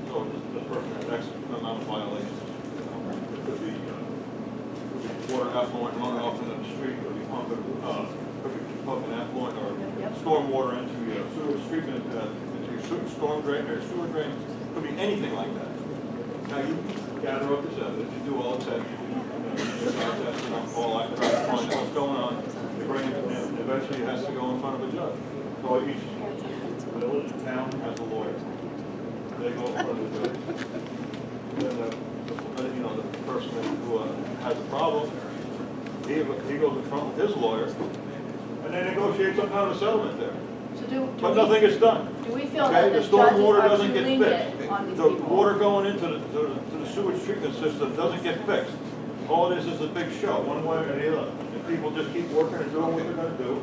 So this person has X amount of violations. It could be water effluent running off into the street, could be pumping effluent or storm water into your sewer treatment, into your storm drain or sewer drain. Could be anything like that. Now you gather up this evidence, you do all the tests, all that, try to find out what's going on. You bring it in, eventually it has to go in front of a judge. So each village and town has a lawyer. They go in front of the judge. Then the person who has a problem he goes in front with his lawyer, and they negotiate some kind of settlement there. So do But we, nothing gets done. do we feel Okay, that the the storm judges water are doesn't too get lenient fixed. on these The people? water going into the sewage treatment system doesn't get fixed. All it is a big show, one way or the other. And people just keep working and doing what they're gonna do,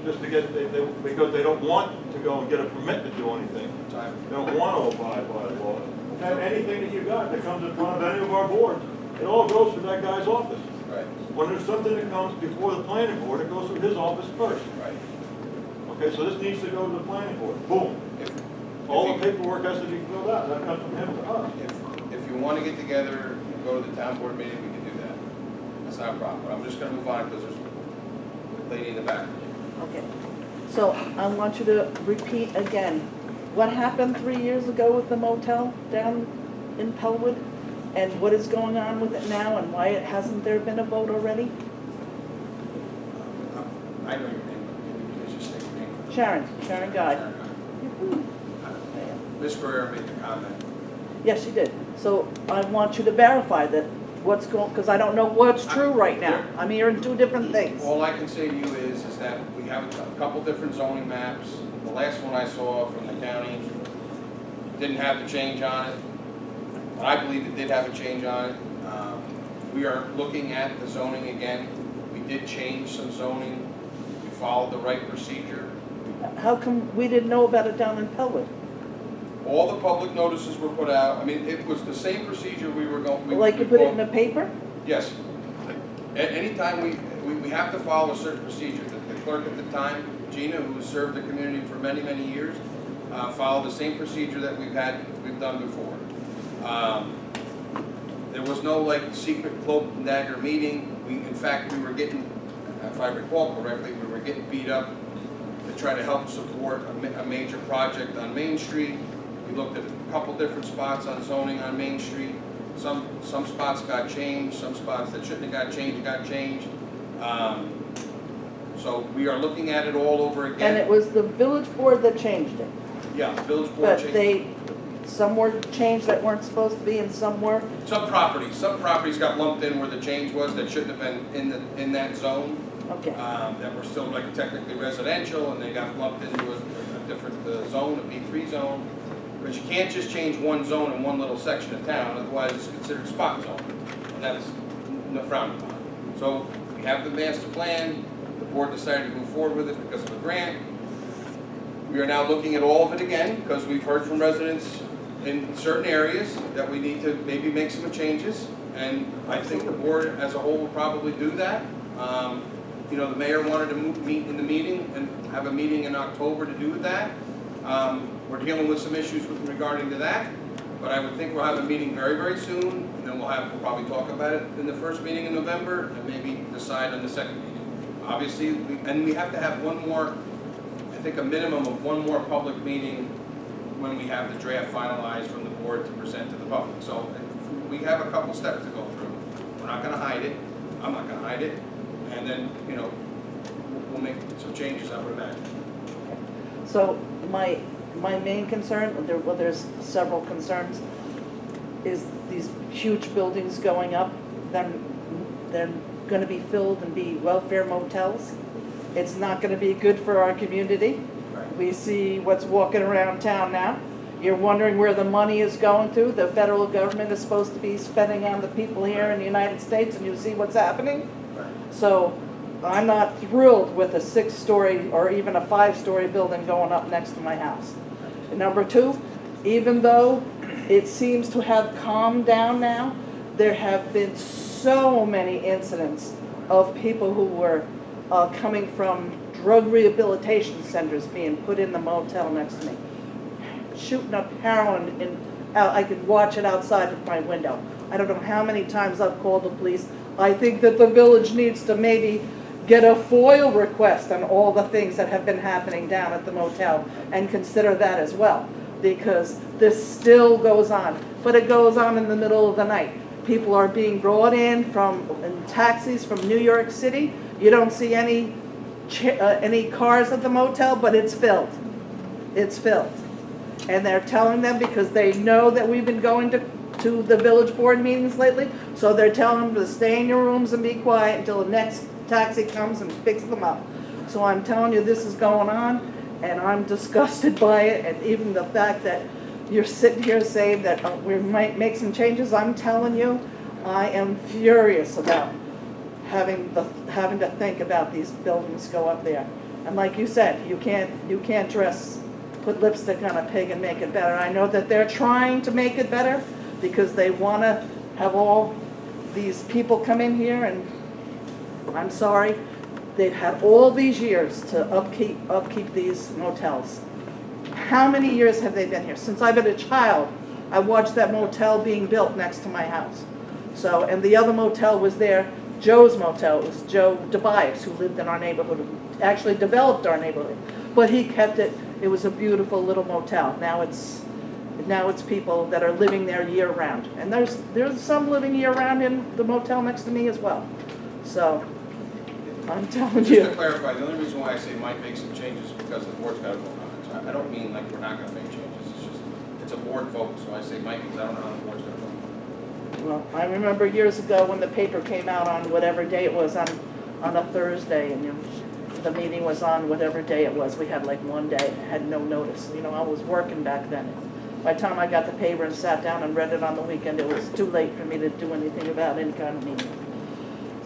just to get, because they don't want to go and get a permit to do anything. They don't want to abide by the law. And anything that you got that comes in front of any of our boards, it all goes through that guy's office. Right, When there's something that comes before the planning board, it goes through his office first. right. Okay, so this needs to go to the planning board, boom. If- All if the you- paperwork has to be filled out, that comes from him to us. If you want to get together and go to the town board meeting, we can do that. That's not a problem, but I'm just gonna move on because there's a lady in the back. Okay, so I want you to repeat again, what happened 3 years ago with the motel down in Pellwood? And what is going on with it now and why hasn't there been a vote already? I know your name, can you please just state your name? for the- Sharon Guy. Sharon Guy. Ms. Guerrero made the comment. Yes, she did. So I want you to verify that what's going, because I don't know what's true right now. I'm hearing two different things. All I can say to you is that we have a couple different zoning maps. The last one I saw from the county didn't have the change on it. I believe it did have a change on it. We are looking at the zoning again. We did change some zoning. We followed the right procedure. How come we didn't know about it down in Pellwood? All the public notices were put out. I mean, it was the same procedure we were going. Like you put it in the paper? Yes. Anytime we have to follow a certain procedure. The clerk at the time, Gina, who served the community for many, many years, followed the same procedure that we've done before. There was no like secret cloak and dagger meeting. In fact, we were getting, if I recall correctly, we were getting beat up to try to help support a major project on Main Street. We looked at a couple different spots on zoning on Main Street. Some spots got changed, some spots that shouldn't have got changed. So we are looking at it all over again. And it was the village board that changed it? Yeah, the village board changed. But some were changed that weren't supposed to be and some were? Some properties got lumped in where the change was that shouldn't have been in that zone. Okay. That were still like technically residential, and they got lumped into a different zone, a B3 zone. But you can't just change one zone in one little section of town, otherwise it's considered spot zone. And that's frowned upon. So we have the master plan, the board decided to move forward with it because of a grant. We are now looking at all of it again, because we've heard from residents in certain areas that we need to maybe make some changes. And I think the board as a whole will probably do that. You know, the mayor wanted to meet in the meeting and have a meeting in October to do that. We're dealing with some issues regarding to that, but I would think we'll have a meeting very, very soon, and then we'll probably talk about it in the first meeting in November, and maybe decide on the second meeting. Obviously, we have to have one more, I think a minimum of one more public meeting when we have the draft finalized from the board to present to the public. So we have a couple steps to go through. We're not gonna hide it, I'm not gonna hide it, and then, you know, we'll make some changes, I would imagine. So my main concern, there's several concerns, is these huge buildings going up, then they're gonna be filled and be welfare motels. It's not gonna be good for our community. Right. We see what's walking around town now. You're wondering where the money is going to. The federal government is supposed to be spending on the people here in the United States, and you see what's happening. Right. So I'm not thrilled with a 6-story or even a 5-story building going up next to my house. And number two, even though it seems to have calmed down now, there have been so many incidents of people who were coming from drug rehabilitation centers being put in the motel next to me, shooting up heroin, and I could watch it outside of my window. I don't know how many times I've called the police. I think that the village needs to maybe get a FOIL request on all the things that have been happening down at the motel and consider that as well, because this still goes on, but it goes on in the middle of the night. People are being brought in taxis from New York City. You don't see any cars at the motel, but it's filled. It's filled. And they're telling them, because they know that we've been going to to the village board meetings lately, so they're telling them to stay in your rooms and be quiet until the next taxi comes and picks them up. So I'm telling you, this is going on, and I'm disgusted by it, and even the fact that you're sitting here saying that we might make some changes, I'm telling you, I am furious about having to think about these buildings go up there. And like you said, you can't put lipstick on a pig and make it better. I know that they're trying to make it better because they want to have all these people come in here, and I'm sorry, they've had all these years to upkeep these motels. How many years have they been here? Since I've been a child, I watched that motel being built next to my house. So, and the other motel was there, Joe's Motel. It was Joe DeBias who lived in our neighborhood, who actually developed our neighborhood. But he kept it, it was a beautiful little motel. Now it's people that are living there year round. And there's some living year round in the motel next to me as well. So, I'm telling you. Just to clarify, the only reason why I say might make some changes is because the board's got to vote on it. So I don't mean like we're not going to make changes. It's a board vote, so I say might because I don't know how the board's going to vote. Well, I remember years ago when the paper came out on whatever day it was, on a Thursday, and the meeting was on whatever day it was. We had like one day, had no notice. I was working back then. By the time I got the paper and sat down and read it on the weekend, it was too late for me to do anything about any kind of meeting.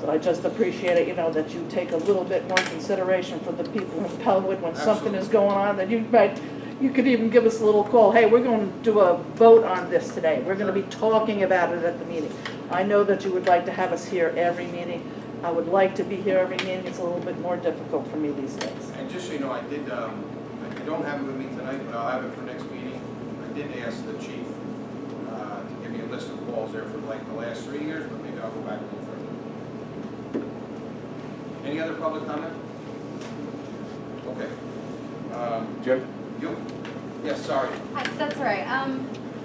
So I just appreciate it, that you take a little bit more consideration for the people in Pellwood when something is going on, that you could even give us a little call. Hey, we're going to do a vote on this today. We're going to be talking about it at the meeting. I know that you would like to have us here every meeting. I would like to be here every meeting. It's a little bit more difficult for me these days. And just so you know, I don't have it with me tonight, but I'll have it for next meeting. I did ask the chief to give me a list of calls there for like the last 3 years, but maybe I'll go back a little further. Any other public comment? Okay. Jim? You? Yes, sorry. Hi, that's all right.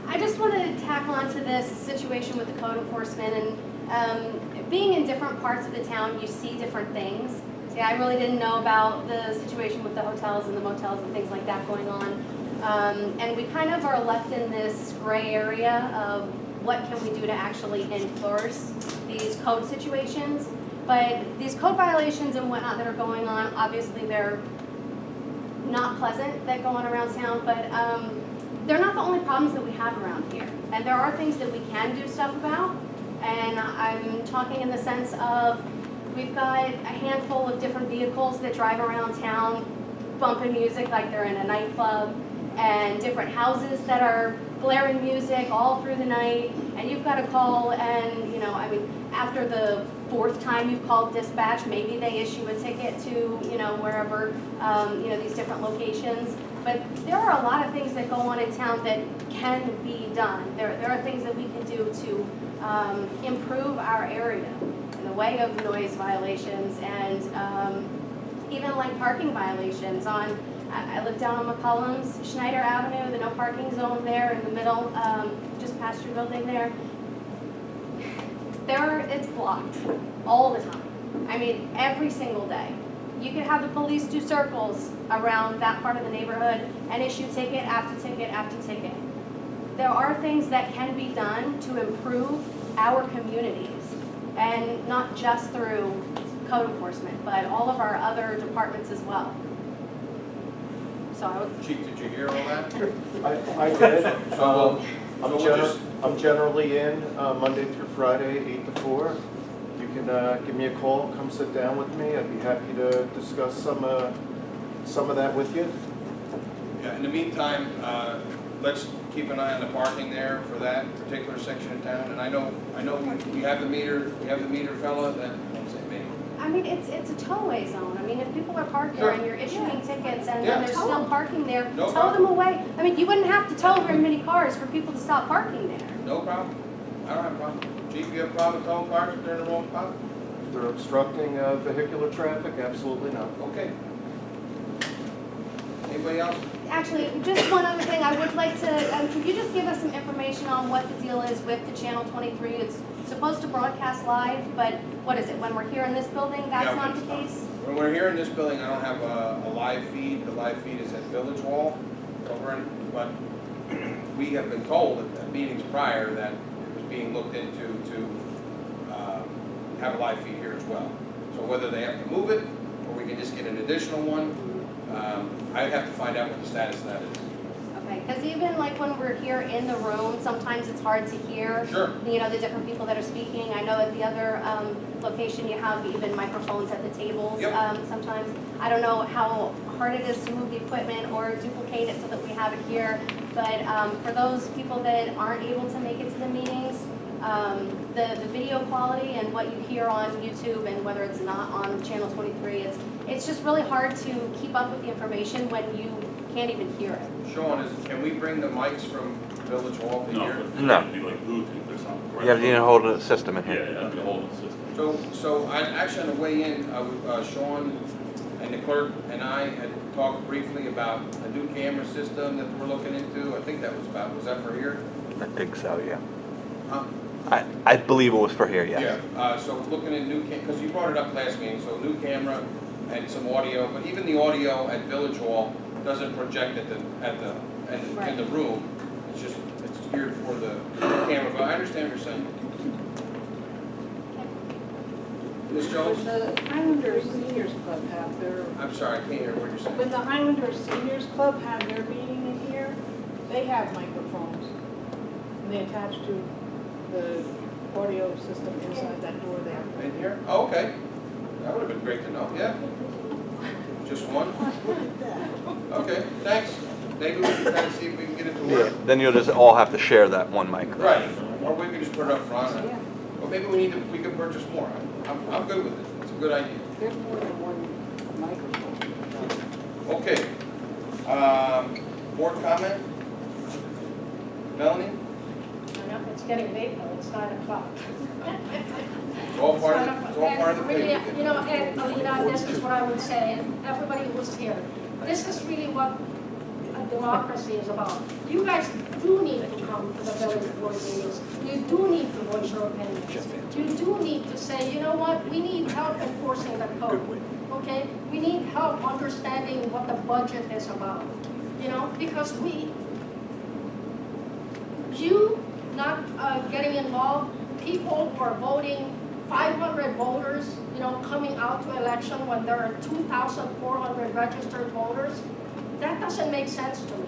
I just wanted to tackle onto this situation with the code enforcement, and being in different parts of the town, you see different things. See, I really didn't know about the situation with the hotels and the motels and things like that going on. And we kind of are left in this gray area of what can we do to actually enforce these code situations. But these code violations and whatnot that are going on, obviously they're not pleasant that go on around town, but they're not the only problems that we have around here. And there are things that we can do stuff about. And I'm talking in the sense of we've got a handful of different vehicles that drive around town bumping music like they're in a nightclub, and different houses that are blaring music all through the night, and you've got to call, and after the 4th time you've called dispatch, maybe they issue a ticket to wherever these different locations. But there are a lot of things that go on in town that can be done. There are things that we can do to improve our area in the way of noise violations, and even like parking violations on. I live down on McCullum's, Schneider Avenue, the no parking zone there in the middle, just past your building there. It's blocked all the time. I mean, every single day. You could have the police do circles around that part of the neighborhood and issue ticket after ticket after ticket. There are things that can be done to improve our communities, and not just through code enforcement, but all of our other departments as well. So Chief, did you hear all that? I did. So I'm generally in Monday through Friday, 8 to 4. You can give me a call, come sit down with me. I'd be happy to discuss some of that with you. Yeah, in the meantime, let's keep an eye on the parking there for that particular section of town. And I know we have the meter fella that, I won't say me. I mean, it's a tow-away zone. I mean, if people are parked there and you're issuing tickets and Yeah. there's still parking there, No tow problem. them away. I mean, you wouldn't have to tow very many cars for people to stop parking there. No problem. I don't have a problem. Chief, you have a problem with towing cars if they're in the wrong spot? If they're obstructing vehicular traffic, absolutely not. Okay. Anybody else? Actually, just one other thing, I would like to, could you just give us some information on what the deal is with the Channel 23? It's supposed to broadcast live, but what is it, when we're here in this building, that's not the case? When we're here in this building, I don't have a live feed. The live feed is at Village Hall, but we have been told at meetings prior that being looked into to have a live feed here as well. So whether they have to move it, or we can just get an additional one, I'd have to find out what the status of that is. Okay, because even like when we're here in the room, sometimes it's hard to hear, Sure. you know, the different people that are speaking. I know at the other location, you have even microphones at the tables Yep. sometimes. I don't know how hard it is to move the equipment or duplicate it so that we have it here. But for those people that aren't able to make it to the meetings, the video quality and what you hear on YouTube, and whether it's not on Channel 23, it's just really hard to keep up with the information when you can't even hear it. Sean, can we bring the mics from Village Hall to No, here? but No. it'd be like Bluetooth or something. You have to hold a system in Yeah, here. yeah, that'd be a whole system. So I actually on the way in, Sean and the clerk and I had talked briefly about a new camera system that we're looking into. I think that was that for here? I think so, yeah. Huh? I believe it was for here, yes. Yeah, so looking at new because you brought it up last meeting, so new camera and some audio, but even the audio at Village Hall doesn't project in the room. It's geared for the camera, but I understand what you're saying. Ms. Jones? The Highlanders Seniors Club have their, I'm sorry, I can't hear what you're saying. when the Highlanders Seniors Club have their meeting in here, they have microphones. And they attach to the audio system inside that door there. In here? Oh, okay. That would have been great to know, yeah. Just one? Okay, thanks. Maybe we can kind of see if we can get it to Yeah, work. then you'll just all have to share that one mic. Right, or we could just put it up front. Or maybe we can purchase more. I'm good with it. It's a good idea. There's more than one microphone. Okay. Board comment? Melanie? I know, it's getting late though, it's 9 o'clock. It's all part of the Really, picture. you know, and Alina, this is what I would say, and everybody who's here, this is really what a democracy is about. You guys do need to come to the village board meetings. You do need to voice your opinions. You do need to say, you know what, we need help enforcing the code. Okay? We need help understanding what the budget is about. You know, because you not getting involved, people who are voting, 500 voters, you know, coming out to election when there are 2,400 registered voters, that doesn't make sense to me.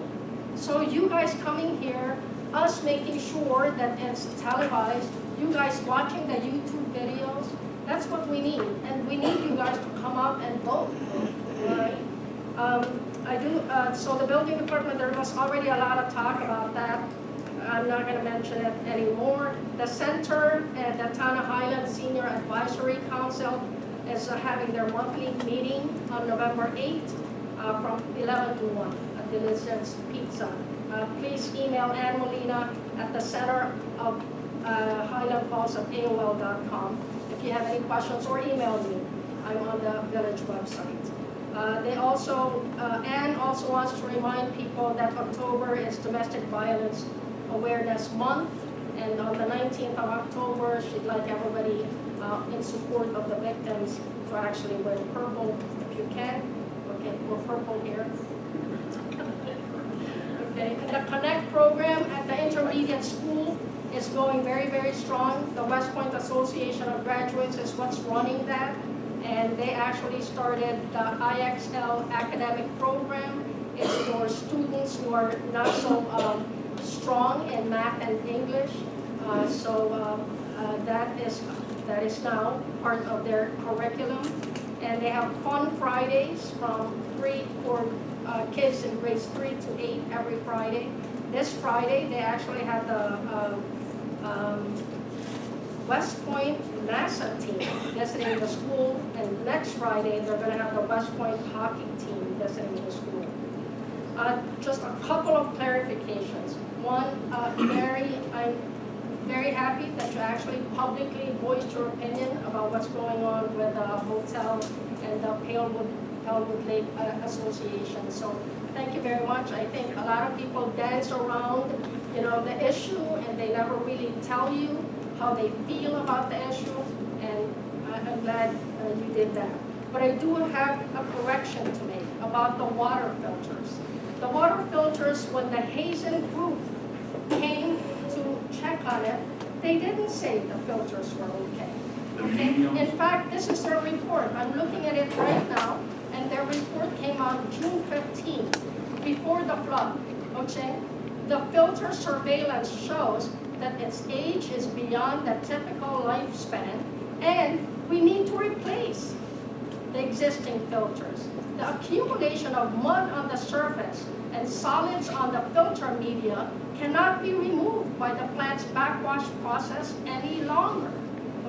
So you guys coming here, us making sure that it's televised, you guys watching the YouTube videos, that's what we need. And we need you guys to come out and vote. So the building department, there was already a lot of talk about that. I'm not going to mention it anymore. The center and the Town of Highlands Senior Advisory Council is having their monthly meeting on November 8th from 11 to 1 at Delicious Pizza. Please email Ann Molina at the center of Highland Falls at AOL.com if you have any questions, or email me. I'm on the village website. Ann also wants to remind people that October is Domestic Violence Awareness Month, and on the 19th of October, she'd like everybody in support of the victims to actually wear purple if you can. Okay, we're purple here. Okay, and the Connect program at the intermediate school is going very, very strong. The West Point Association of Graduates is what's running that, and they actually started the IXL academic program. It's for students who are not so strong in math and English, that is now part of their curriculum. And they have fun Fridays for kids in grades 3 to 8 every Friday. This Friday they actually have the West Point NASA team visiting the school, and next Friday they're going to have the West Point hockey team visiting the school. Just a couple of clarifications. One, Mary, I'm very happy that you actually publicly voiced your opinion about what's going on with the hotel and the Palewood Lake Association. So thank you very much. I think a lot of people dance around, you know, the issue, and they never really tell you how they feel about the issue, and I'm glad you did that. But I do have a correction to make about the water filters. The water filters, when the Hazen group came to check on it, They didn't say the filters were okay. The Okay? mediums? In fact, this is their report. I'm looking at it right now, and their report came out June 15, before the flood. Okay? The filter surveillance shows that its age is beyond the typical lifespan, and we need to replace the existing filters. The accumulation of mud on the surface and solids on the filter media cannot be removed by the plant's backwash process any longer.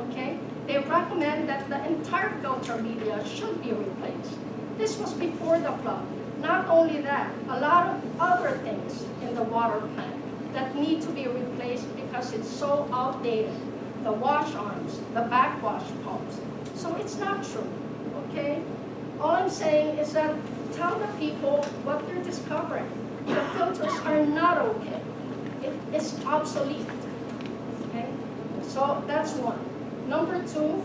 Okay? They recommend that the entire filter media should be replaced. This was before the flood. Not only that, a lot of other things in the water plant that need to be replaced because it's so outdated. The wash arms, the backwash pumps. So it's not true, okay? All I'm saying is that tell the people what they're discovering. The filters are not okay. It's obsolete, okay? So that's one. Number two,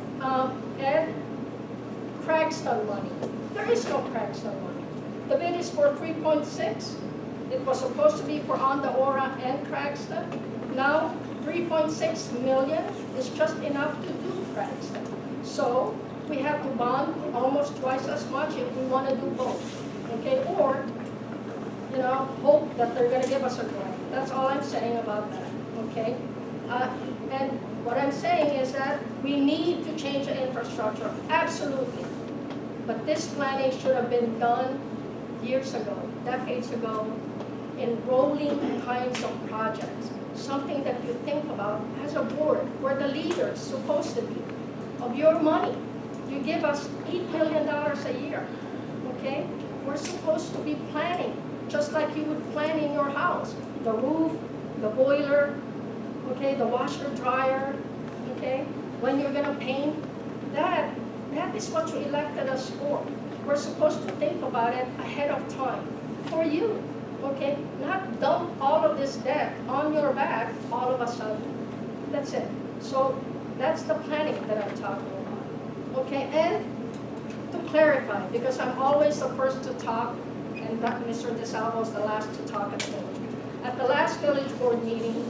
Ed, Cragston money. There is no Cragston money. The bid is for 3.6. It was supposed to be for On the Ora and Cragston. Now, 3.6 million is just enough to do Cragston. So we have to bond almost twice as much if we want to do both. Okay, or hope that they're going to give us a grant. That's all I'm saying about that. Okay, and what I'm saying is that we need to change the infrastructure, absolutely. But this planning should have been done years ago, decades ago, in rolling kinds of projects. Something that you think about as a board, where the leaders supposed to be of your money. You give us $8 million a year, okay? We're supposed to be planning, just like you would plan in your house. The roof, the boiler, okay, the washer, dryer, okay? When you're gonna paint, that is what you elected us for. We're supposed to think about it ahead of time, for you, okay? Not dump all of this debt on your back all of a sudden. That's it. So that's the planning that I'm talking about, okay? And to clarify, because I'm always the first to talk, and Mr. DeSalvo is the last to talk at the village. At the last village board meeting,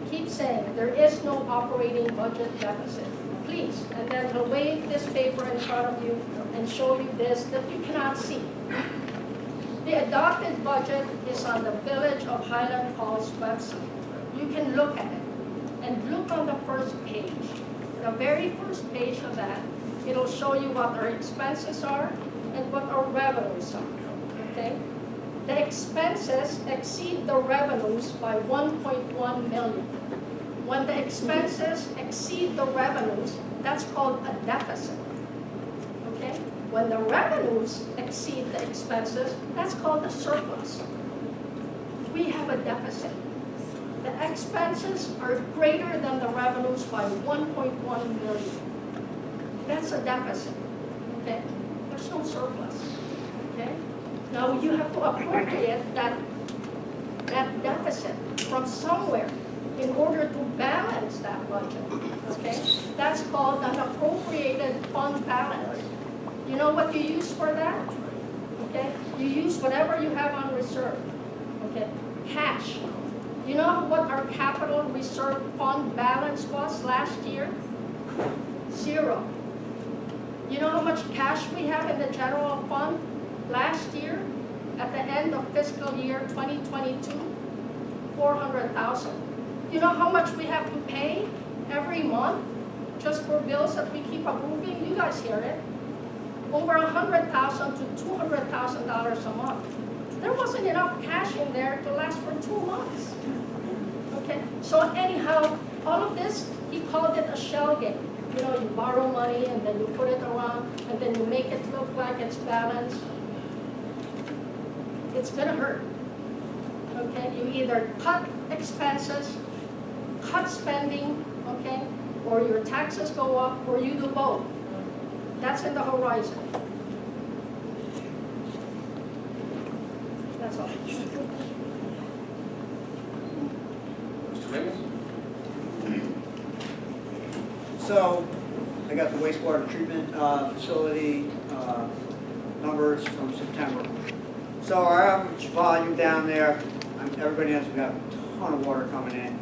keep saying there is no operating budget deficit. Please, and then he'll wave this paper in front of you and show you this that you cannot see. The adopted budget is on the Village of Highland Falls website. You can look at it and look on the first page. The very first page of that, it'll show you what our expenses are and what our revenues are, okay? The expenses exceed the revenues by 1.1 million. When the expenses exceed the revenues, that's called a deficit, okay? When the revenues exceed the expenses, that's called a surplus. We have a deficit. The expenses are greater than the revenues by 1.1 million. That's a deficit, okay? There's no surplus, okay? Now you have to appropriate that deficit from somewhere in order to balance that budget, okay? That's called an appropriated fund balance. You know what you use for that? Okay? You use whatever you have on reserve, okay? Cash. You know what our capital reserve fund balance was last year? 0. You know how much cash we have in the general fund last year at the end of fiscal year 2022? 400,000. You know how much we have to pay every month just for bills that we keep approving? You guys hear it. Over $100,000 to $200,000 a month. There wasn't enough cash in there to last for 2 months. Okay, so anyhow, all of this, he called it a shell game. You know, you borrow money and then you put it around and then you make it look like it's balanced. It's gonna hurt. Okay, you either cut expenses, cut spending, okay, or your taxes go up, or you do both. That's in the horizon. That's all. Mr. Davis? So, I got the wastewater treatment facility numbers from September. So our average volume down there, everybody knows we got a ton of water coming in.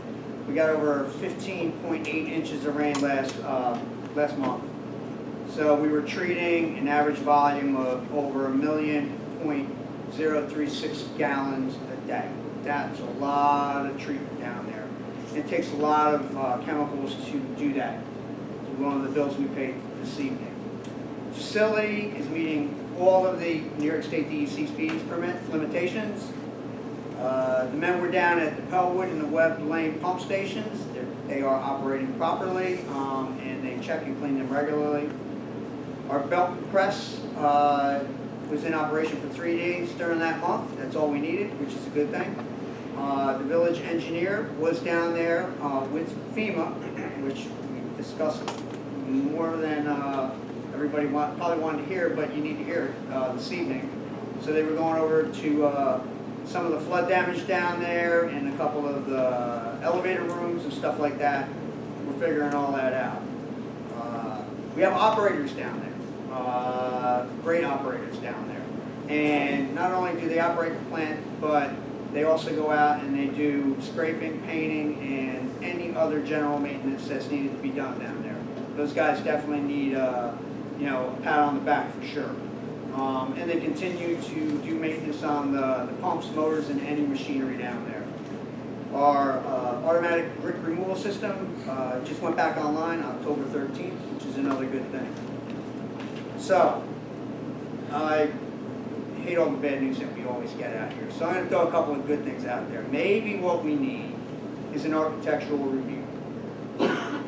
We got over 15.8 inches of rain last month. So we were treating an average volume of over 1,000,036 gallons a day. That's a lot of treatment down there. It takes a lot of chemicals to do that. It's one of the bills we paid this evening. The facility is meeting all of the New York State DEC speed permit limitations. The men were down at the Pellwood and the Webb Lane pump stations. They are operating properly, and they check and clean them regularly. Our belt press was in operation for 3 days during that month. That's all we needed, which is a good thing. The village engineer was down there with FEMA, which we discussed more than everybody probably wanted to hear, but you need to hear it this evening. So they were going over to some of the flood damage down there and a couple of the elevator rooms and stuff like that. We're figuring all that out. We have operators down there, great operators down there. And not only do they operate the plant, but they also go out and they do scraping, painting, and any other general maintenance that's needed to be done down there. Those guys definitely need a pat on the back for sure. And they continue to do maintenance on the pumps, motors, and any machinery down there. Our automatic brick removal system just went back online October 13th, which is another good thing. So, I hate all the bad news that we always get out here. So I'm going to throw a couple of good things out there. Maybe what we need is an architectural review.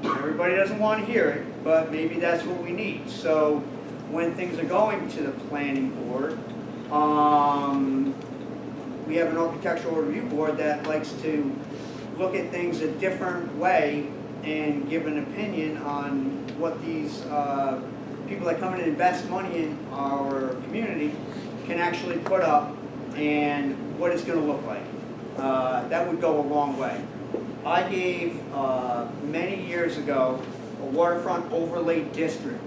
Everybody doesn't want to hear it, but maybe that's what we need. So when things are going to the planning board, we have an architectural review board that likes to look at things a different way and give an opinion on what these people that come in and invest money in our community can actually put up and what it's going to look like. That would go a long way. I gave, many years ago, a waterfront overlay district.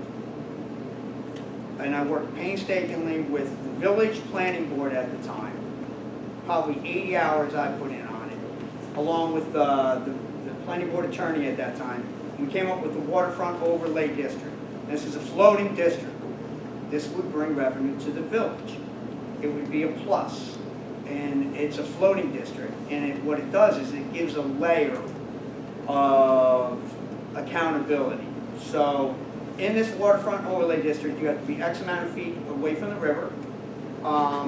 And I worked painstakingly with the village planning board at the time. Probably 80 hours I put in on it, along with the planning board attorney at that time. We came up with the waterfront overlay district. This is a floating district. This would bring revenue to the village. It would be a plus. And it's a floating district. And what it does is it gives a layer of accountability. So in this waterfront overlay district, you have to be X amount of feet away from the river.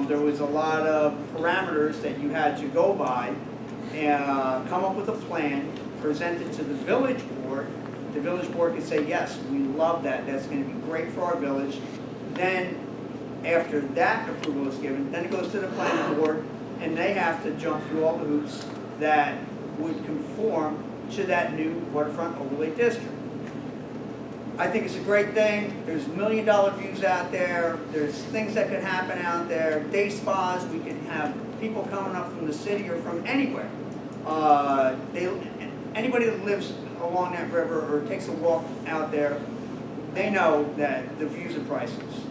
There was a lot of parameters that you had to go by and come up with a plan, present it to the village board. The village board could say, yes, we love that. That's going to be great for our village. Then after that approval is given, then it goes to the planning board, and they have to jump through all the hoops that would conform to that new waterfront overlay district. I think it's a great thing. There's $1 million views out there. There's things that could happen out there. Day spas, we can have people coming up from the city or from anywhere. Anybody that lives along that river or takes a walk out there, they know that the views are priceless.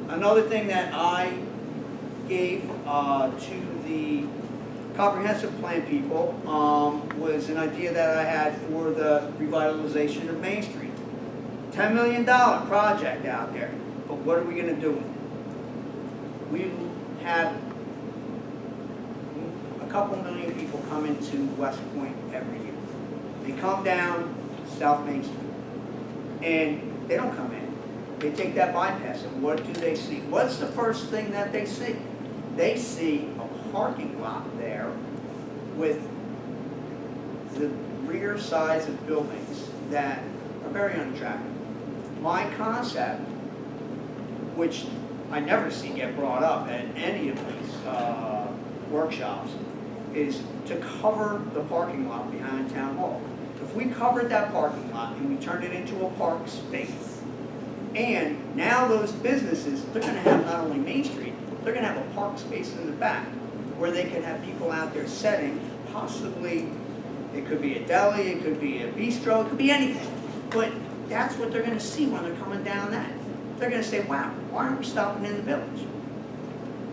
Another thing that I gave to the comprehensive plan people was an idea that I had for the revitalization of Main Street. $10 million project out there, but what are we going to do with it? We have a couple million people come into West Point every year. They come down South Main Street, and they don't come in. They take that bypass, and what do they see? What's the first thing that they see? They see a parking lot there with the rear sides of buildings that are very unattractive. My concept, which I never see get brought up at any of these workshops, is to cover the parking lot behind Town Hall. If we covered that parking lot and we turned it into a park space, and now those businesses, they're going to have not only Main Street, they're going to have a park space in the back where they can have people out there setting, possibly, it could be a deli, it could be a bistro, it could be anything. But that's what they're going to see when they're coming down that. They're going to say, wow, why aren't we stopping in the village?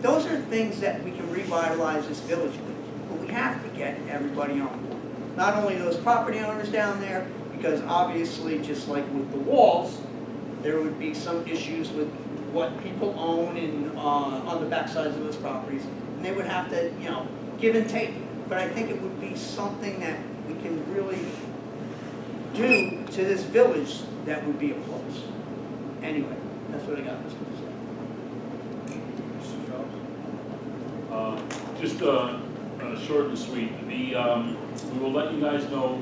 Those are things that we can revitalize this village with. But we have to get everybody on board. not only those property owners down there, because obviously, just like with the walls, there would be some issues with what people own in, on the backsides of those properties, and they would have to, you know, give and take. But I think it would be something that we can really do to this village that would be a plus. Anyway, that's what I got, Mr. President. Just short and sweet. We will let you guys know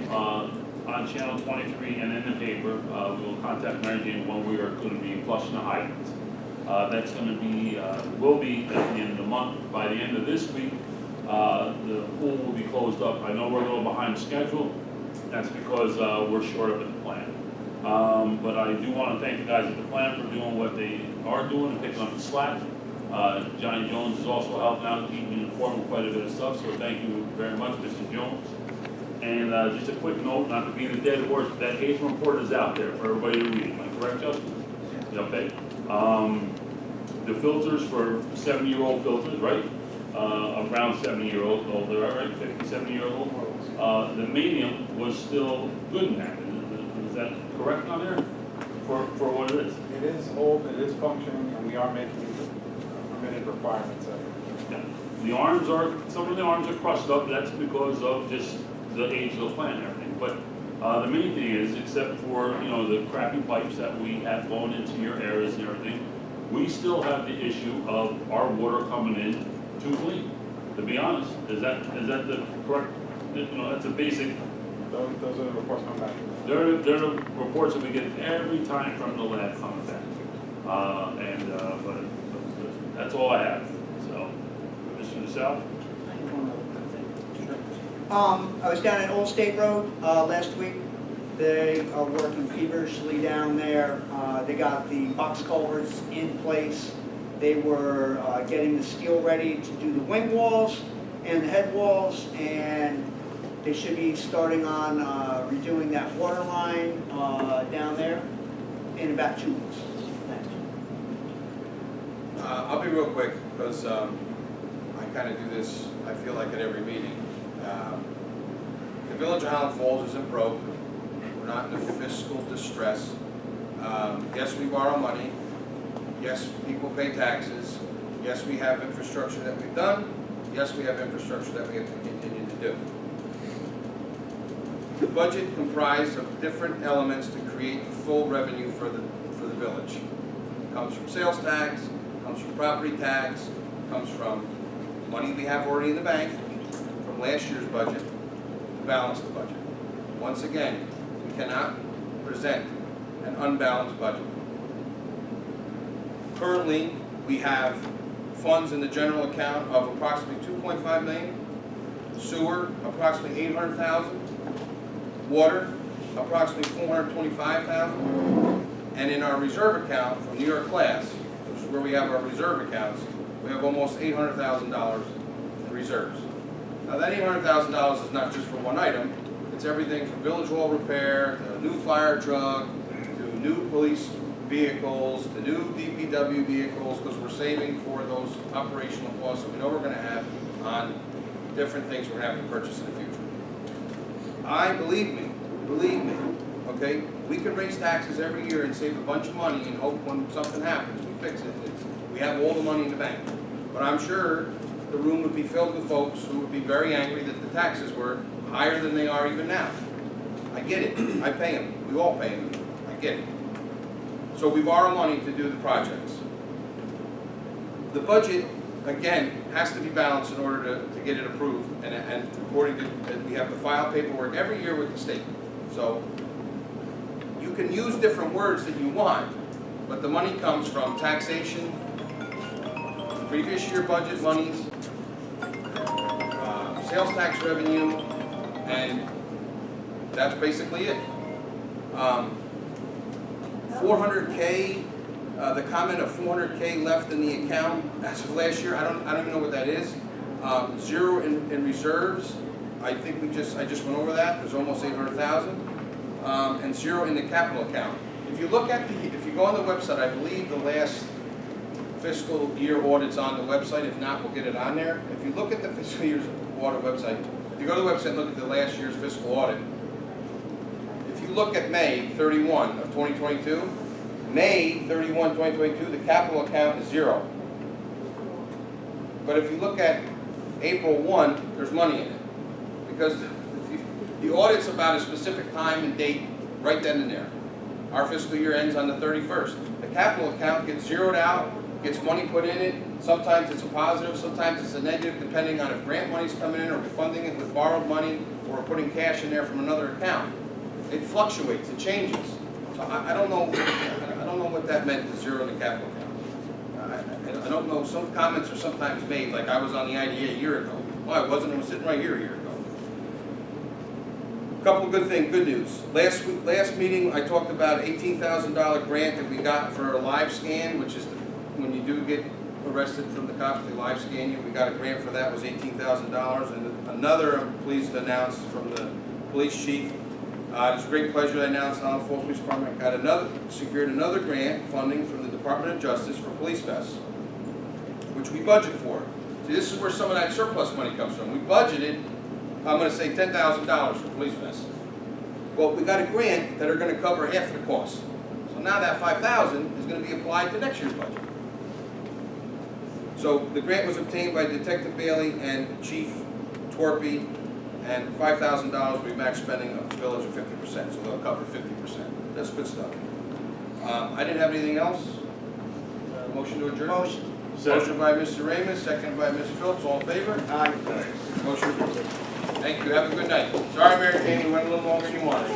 on Channel 23 and in the paper. We will contact Mary Jane when we are going to be flushing the hydrants. That's going to be, will be at the end of the month. By the end of this week, the pool will be closed up. I know we're a little behind schedule. That's because we're short up at the plant. But I do want to thank the guys at the plant for doing what they are doing and picking up the slack. Johnny Jones is also helping out, keeping me informed with quite a bit of stuff, so thank you very much, Mr. Jones. And just a quick note, not to be the dead horse, but that Hazen report is out there for everybody to read. Am I correct, Justin? Yeah, okay. The filters for 70-year-old filters, right? Around 70-year-old old, right? 50, 70-year-old. The medium was still good in that. Is that correct on there? For what it is? It is old, it is functioning, and we are making permitted requirements of it. Yeah. The arms are, some of the arms are crushed up. That's because of just the age of the plant and everything. But the main thing is, except for, you know, the crappy pipes that we have going into your areas and everything, we still have the issue of our water coming in too clean. To be honest, is that the correct? You know, that's a basic. Those are the reports come back. They're the reports that we get every time from the lab coming back. But that's all I have. So, Mr. DeSalle? I was down at Old State Road last week. They are working feverishly down there. They got the box culverts in place. They were getting the steel ready to do the wing walls and the head walls, and they should be starting on redoing that water line down there in about 2 weeks. I'll be real quick, because I kind of do this, I feel like at every meeting. The Village of Highland Falls isn't broke. We're not in fiscal distress. Yes, we borrow money. Yes, people pay taxes. Yes, we have infrastructure that we've done. Yes, we have infrastructure that we have to continue to do. The budget comprised of different elements to create the full revenue for the village. It comes from sales tax, comes from property tax, comes from money we have already in the bank, from last year's budget, to balance the budget. Once again, we cannot present an unbalanced budget. Currently, we have funds in the general account of approximately $2.5 million, sewer approximately $800,000, water approximately $425,000, and in our reserve account from New York Class, which is where we have our reserve accounts, we have almost $800,000 in reserves. Now that $800,000 is not just for one item, it's everything from village hall repair, to a new fire truck, to new police vehicles, to new DPW vehicles, because we're saving for those operational costs that we know we're going to have on different things we're going to have to purchase in the future. Believe me, okay, we can raise taxes every year and save a bunch of money and hope when something happens, we fix it. We have all the money in the bank. But I'm sure the room would be filled with folks who would be very angry that the taxes were higher than they are even now. I get it. I pay them. We all pay them. I get it. So we borrow money to do the projects. The budget, again, has to be balanced in order to get it approved. And according to, we have to file paperwork every year with the state. So you can use different words that you want, but the money comes from taxation, previous year budget monies, sales tax revenue, and that's basically it. 400K, the comment of 400K left in the account as of last year, I don't even know what that is. Zero in reserves. I think I just went over that. There's almost 800,000, and zero in the capital account. If you look at if you go on the website, I believe the last fiscal year audit's on the website. If not, we'll get it on there. If you look at the fiscal year's audit website, If you go to the website and look at the last year's fiscal audit, if you look at May 31 of 2022, May 31, 2022, the capital account is 0. But if you look at April 1, there's money in it. Because the audit's about a specific time and date right then and there. Our fiscal year ends on the 31st. The capital account gets zeroed out, gets money put in it. Sometimes it's a positive, sometimes it's a negative, depending on if grant money's coming in or we're funding it with borrowed money or we're putting cash in there from another account. It fluctuates, it changes. So I don't know what that meant to zero the capital account. I don't know, some comments are sometimes made, like I was on the IDA a year ago. Well, I wasn't, I was sitting right here a year ago. Couple good news. Last meeting, I talked about $18,000 grant that we got for a live scan, which is when you do get arrested from the cops, they live scan you. We got a grant for that, was $18,000. And another, I'm pleased to announce from the police chief, it's a great pleasure to announce Island Falls Police Department secured another grant funding from the Department of Justice for Police Vests, which we budget for. See, this is where some of that surplus money comes from. We budgeted, I'm going to say $10,000 for police vests. Well, we got a grant that are going to cover half the cost. So now that $5,000 is going to be applied to next year's budget. So the grant was obtained by Detective Bailey and Chief Torpy, and $5,000 will be max spending of the village of 50%, so they'll cover 50%. That's good stuff. I didn't have anything else. Motion to adjourn? Motion. Motion by Mr. Ramus, second by Mr. Phillips. All in favor? Aye. Motion approved. Thank you. Have a good night. Sorry, Mary Jane, we went a little longer than you wanted.